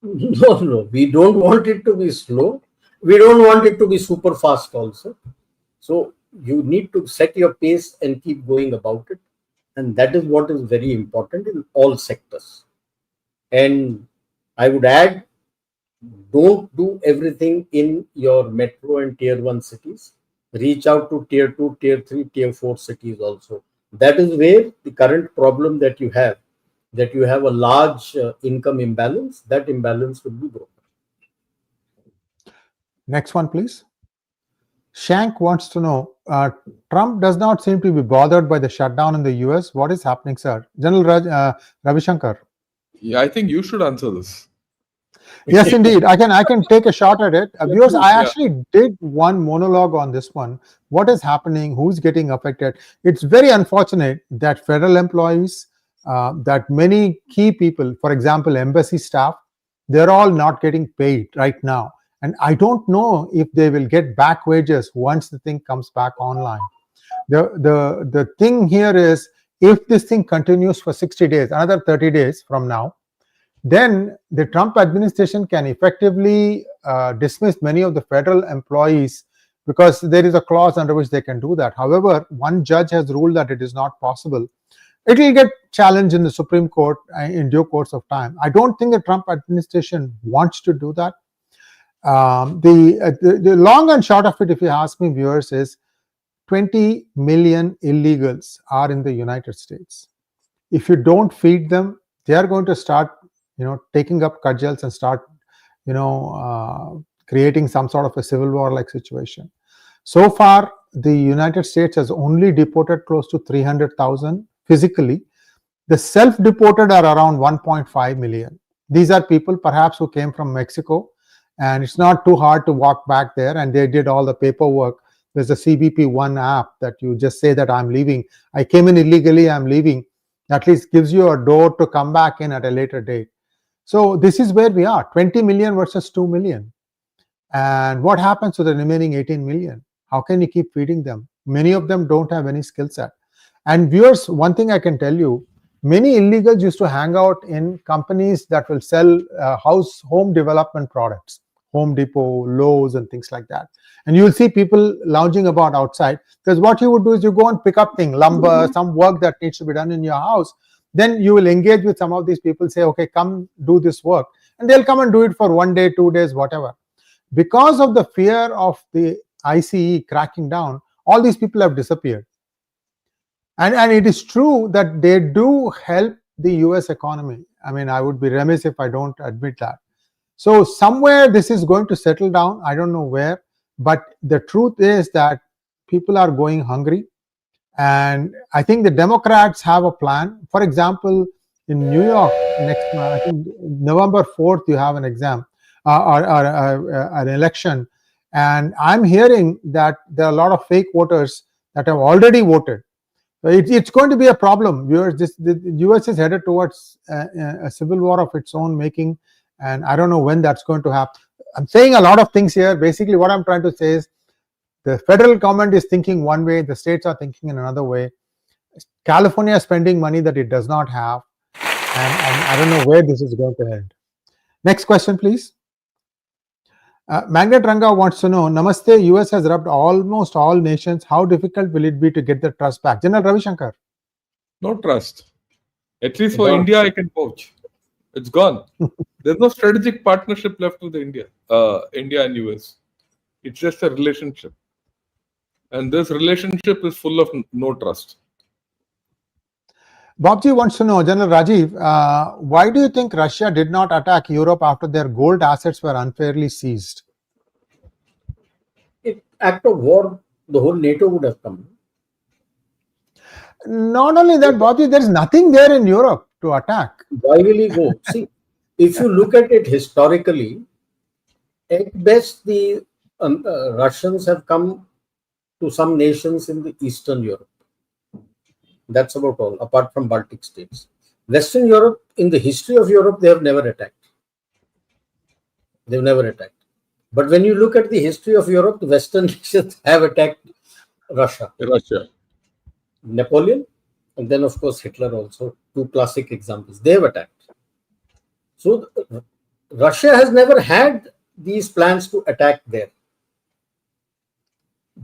Speaker 3: No. We don't want it to be slow. We don't want it to be super fast also. So you need to set your pace and keep going about it. And that is what is very important in all sectors. And I would add, don't do everything in your metro and tier 1 cities. Reach out to tier 2, tier 3, tier 4 cities also. That is where the current problem that you have a large income imbalance, that imbalance will be broken.
Speaker 1: Next one, please. Shank wants to know, Trump does not seem to be bothered by the shutdown in the US. What is happening, sir? General Ravi Shankar.
Speaker 2: Yeah, I think you should answer this.
Speaker 1: Yes, indeed. I can take a shot at it. Viewers, I actually did one monologue on this one. What is happening? Who's getting affected? It's very unfortunate that federal employees, that many key people, for example, embassy staff, they're all not getting paid right now. And I don't know if they will get back wages once the thing comes back online. The thing here is, if this thing continues for 60 days, another 30 days from now, then the Trump administration can effectively dismiss many of the federal employees because there is a clause under which they can do that. However, one judge has ruled that it is not possible. It will get challenged in the Supreme Court in due course of time. I don't think the Trump administration wants to do that. The long and short of it, if you ask me, viewers, is 20 million illegals are in the United States. If you don't feed them, they are going to start, taking up cudgels and start, creating some sort of a civil war-like situation. So far, the United States has only deported close to 300,000 physically. The self-deported are around 1.5 million. These are people perhaps who came from Mexico, and it's not too hard to walk back there, and they did all the paperwork. There's a CBP-1 app that you just say that I'm leaving. I came in illegally, I'm leaving. At least gives you a door to come back in at a later date. So this is where we are, 20 million versus 2 million. And what happens to the remaining 18 million? How can you keep feeding them? Many of them don't have any skill set. And viewers, one thing I can tell you, many illegals used to hang out in companies that will sell home development products, Home Depot, Lowe's, and things like that. And you will see people lounging about outside, because what you would do is you go and pick up things, lumber, some work that needs to be done in your house. Then you will engage with some of these people, say, okay, come do this work. And they'll come and do it for 1 day, 2 days, whatever. Because of the fear of the ICE cracking down, all these people have disappeared. And it is true that they do help the US economy. I mean, I would be remiss if I don't admit that. So somewhere this is going to settle down. I don't know where, but the truth is that people are going hungry. And I think the Democrats have a plan. For example, in New York, next I think November 4th, you have an exam or an election. And I'm hearing that there are a lot of fake voters that have already voted. It's going to be a problem. The US is headed towards a civil war of its own making, and I don't know when that's going to happen. I'm saying a lot of things here. Basically, what I'm trying to say is the federal government is thinking one way, the states are thinking in another way. California is spending money that it does not have, and I don't know where this is going to end. Next question, please. Magnet Ranga wants to know, Namaste, US has robbed almost all nations. How difficult will it be to get the trust back? General Ravi Shankar.
Speaker 2: No trust. At least for India, I can vouch. It's gone. There's no strategic partnership left with India and US. It's just a relationship. And this relationship is full of no trust.
Speaker 1: Bobji wants to know, General Rajiv, why do you think Russia did not attack Europe after their gold assets were unfairly seized?
Speaker 3: If act of war, the whole NATO would have come.
Speaker 1: Not only that, Bobji, there is nothing there in Europe to attack.
Speaker 3: Why will he go? See, if you look at it historically, at best the Russians have come to some nations in the Eastern Europe. That's about all, apart from Baltic states. Western Europe, in the history of Europe, they have never attacked. They've never attacked. But when you look at the history of Europe, the Western nations have attacked Russia. Napoleon, and then of course Hitler also, two classic examples. They have attacked. So Russia has never had these plans to attack there.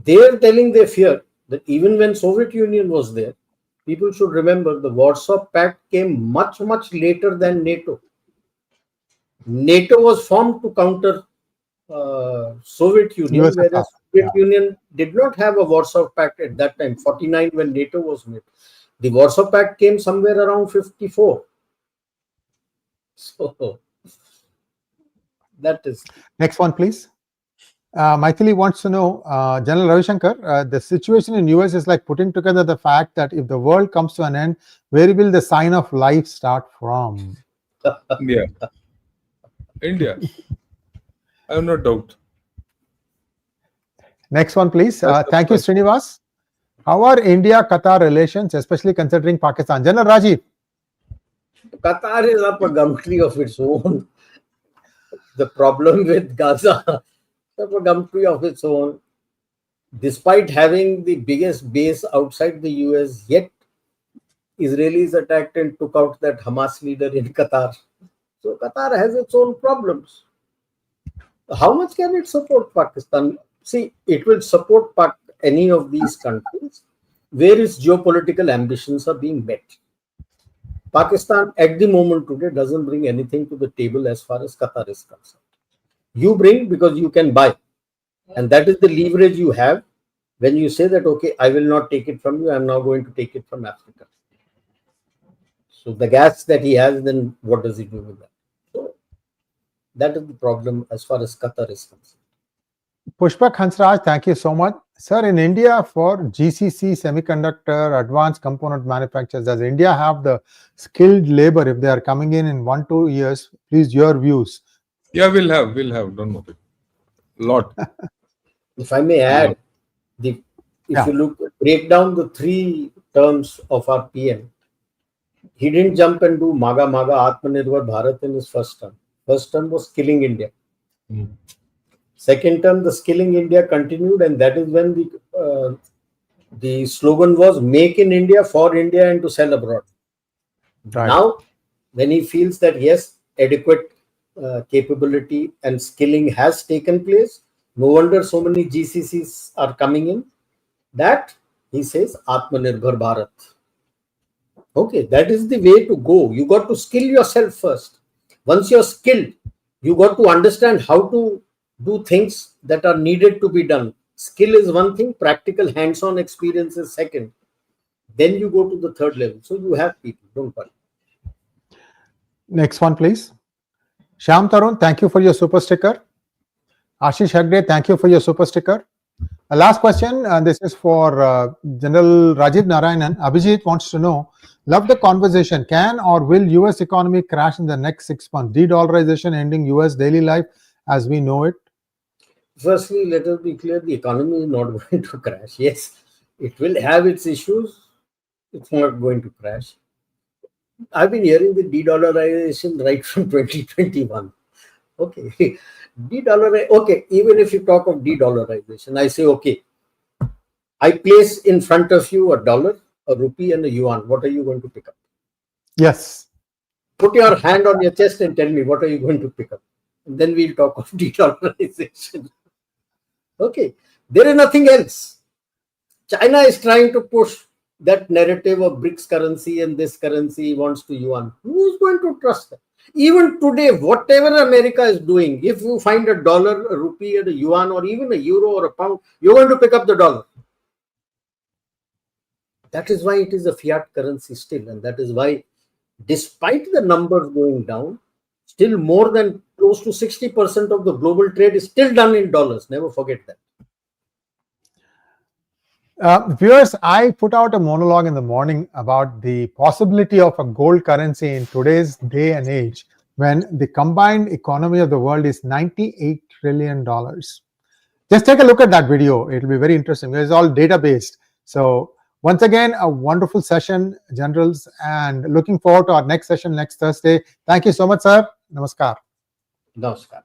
Speaker 3: They are telling their fear that even when Soviet Union was there, people should remember the Warsaw Pact came much, much later than NATO. NATO was formed to counter Soviet Union,
Speaker 1: USSR,
Speaker 3: whereas Soviet Union did not have a Warsaw Pact at that time, 49 when NATO was made. The Warsaw Pact came somewhere around 54. So that is.
Speaker 1: Next one, please. Maithili wants to know, General Ravi Shankar, the situation in US is like putting together the fact that if the world comes to an end, where will the sign of life start from?
Speaker 2: Yeah. India. I have no doubt.
Speaker 1: Next one, please. Thank you, Srinivas. How are India-Qatar relations, especially considering Pakistan? General Rajiv.
Speaker 3: Qatar is up a gum tree of its own. The problem with Gaza, up a gum tree of its own. Despite having the biggest base outside the US, yet Israelis attacked and took out that Hamas leader in Qatar. So Qatar has its own problems. How much can it support Pakistan? See, it will support any of these countries where its geopolitical ambitions are being met. Pakistan at the moment today doesn't bring anything to the table as far as Qatar is concerned. You bring because you can buy, and that is the leverage you have when you say that, okay, I will not take it from you, I'm now going to take it from Africa. So the gas that he has, then what does he do with that? So that is the problem as far as Qatar is concerned.
Speaker 1: Pushpak Hansraj, thank you so much. Sir, in India, for GCC semiconductor advanced component manufacturers, does India have the skilled labor if they are coming in 1-2 years? Please, your views.
Speaker 2: Yeah, we'll have, don't worry. Lot.
Speaker 3: If I may add, if you break down the three terms of our PM, he didn't jump and do Maga Atmanirbhar Bharat in his first term. First term was Skilling India. Second term, the Skilling India continued, and that is when the slogan was Make in India, for India, and to sell abroad. Right. Now, when he feels that yes, adequate capability and skilling has taken place, no wonder so many GCCs are coming in, that he says Atmanirbhar Bharat. Okay, that is the way to go. You got to skill yourself first. Once you're skilled, you got to understand how to do things that are needed to be done. Skill is one thing, practical hands-on experience is second. Then you go to the third level. So you have people, don't worry.
Speaker 1: Next one, please. Shyam Tarun, thank you for your super sticker. Ashish Hegde, thank you for your super sticker. Last question, and this is for General Rajiv Narayanan. Abhijit wants to know, love the conversation. Can or will US economy crash in the next 6 months? De-dollarization ending US daily life as we know it?
Speaker 3: Firstly, let us be clear, the economy is not going to crash. Yes, it will have its issues. It's not going to crash. I've been hearing the de-dollarization right from 2021. Okay. Okay, even if you talk of de-dollarization, I say, okay, I place in front of you a dollar, a rupee, and a yuan. What are you going to pick up?
Speaker 1: Yes.
Speaker 3: Put your hand on your chest and tell me, what are you going to pick up? And then we'll talk of de-dollarization. Okay, there is nothing else. China is trying to push that narrative of BRICS currency and this currency wants to yuan. Who is going to trust that? Even today, whatever America is doing, if you find a dollar, a rupee, and a yuan, or even a euro or a pound, you're going to pick up the dollar. That is why it is a fiat currency still. And that is why, despite the numbers going down, still more than close to 60% of the global trade is still done in dollars. Never forget that.
Speaker 1: Viewers, I put out a monologue in the morning about the possibility of a gold currency in today's day and age when the combined economy of the world is $98 trillion. Just take a look at that video. It will be very interesting. It's all data-based. So once again, a wonderful session, generals, and looking forward to our next session next Thursday. Thank you so much, sir. Namaskar.
Speaker 3: Namaskar.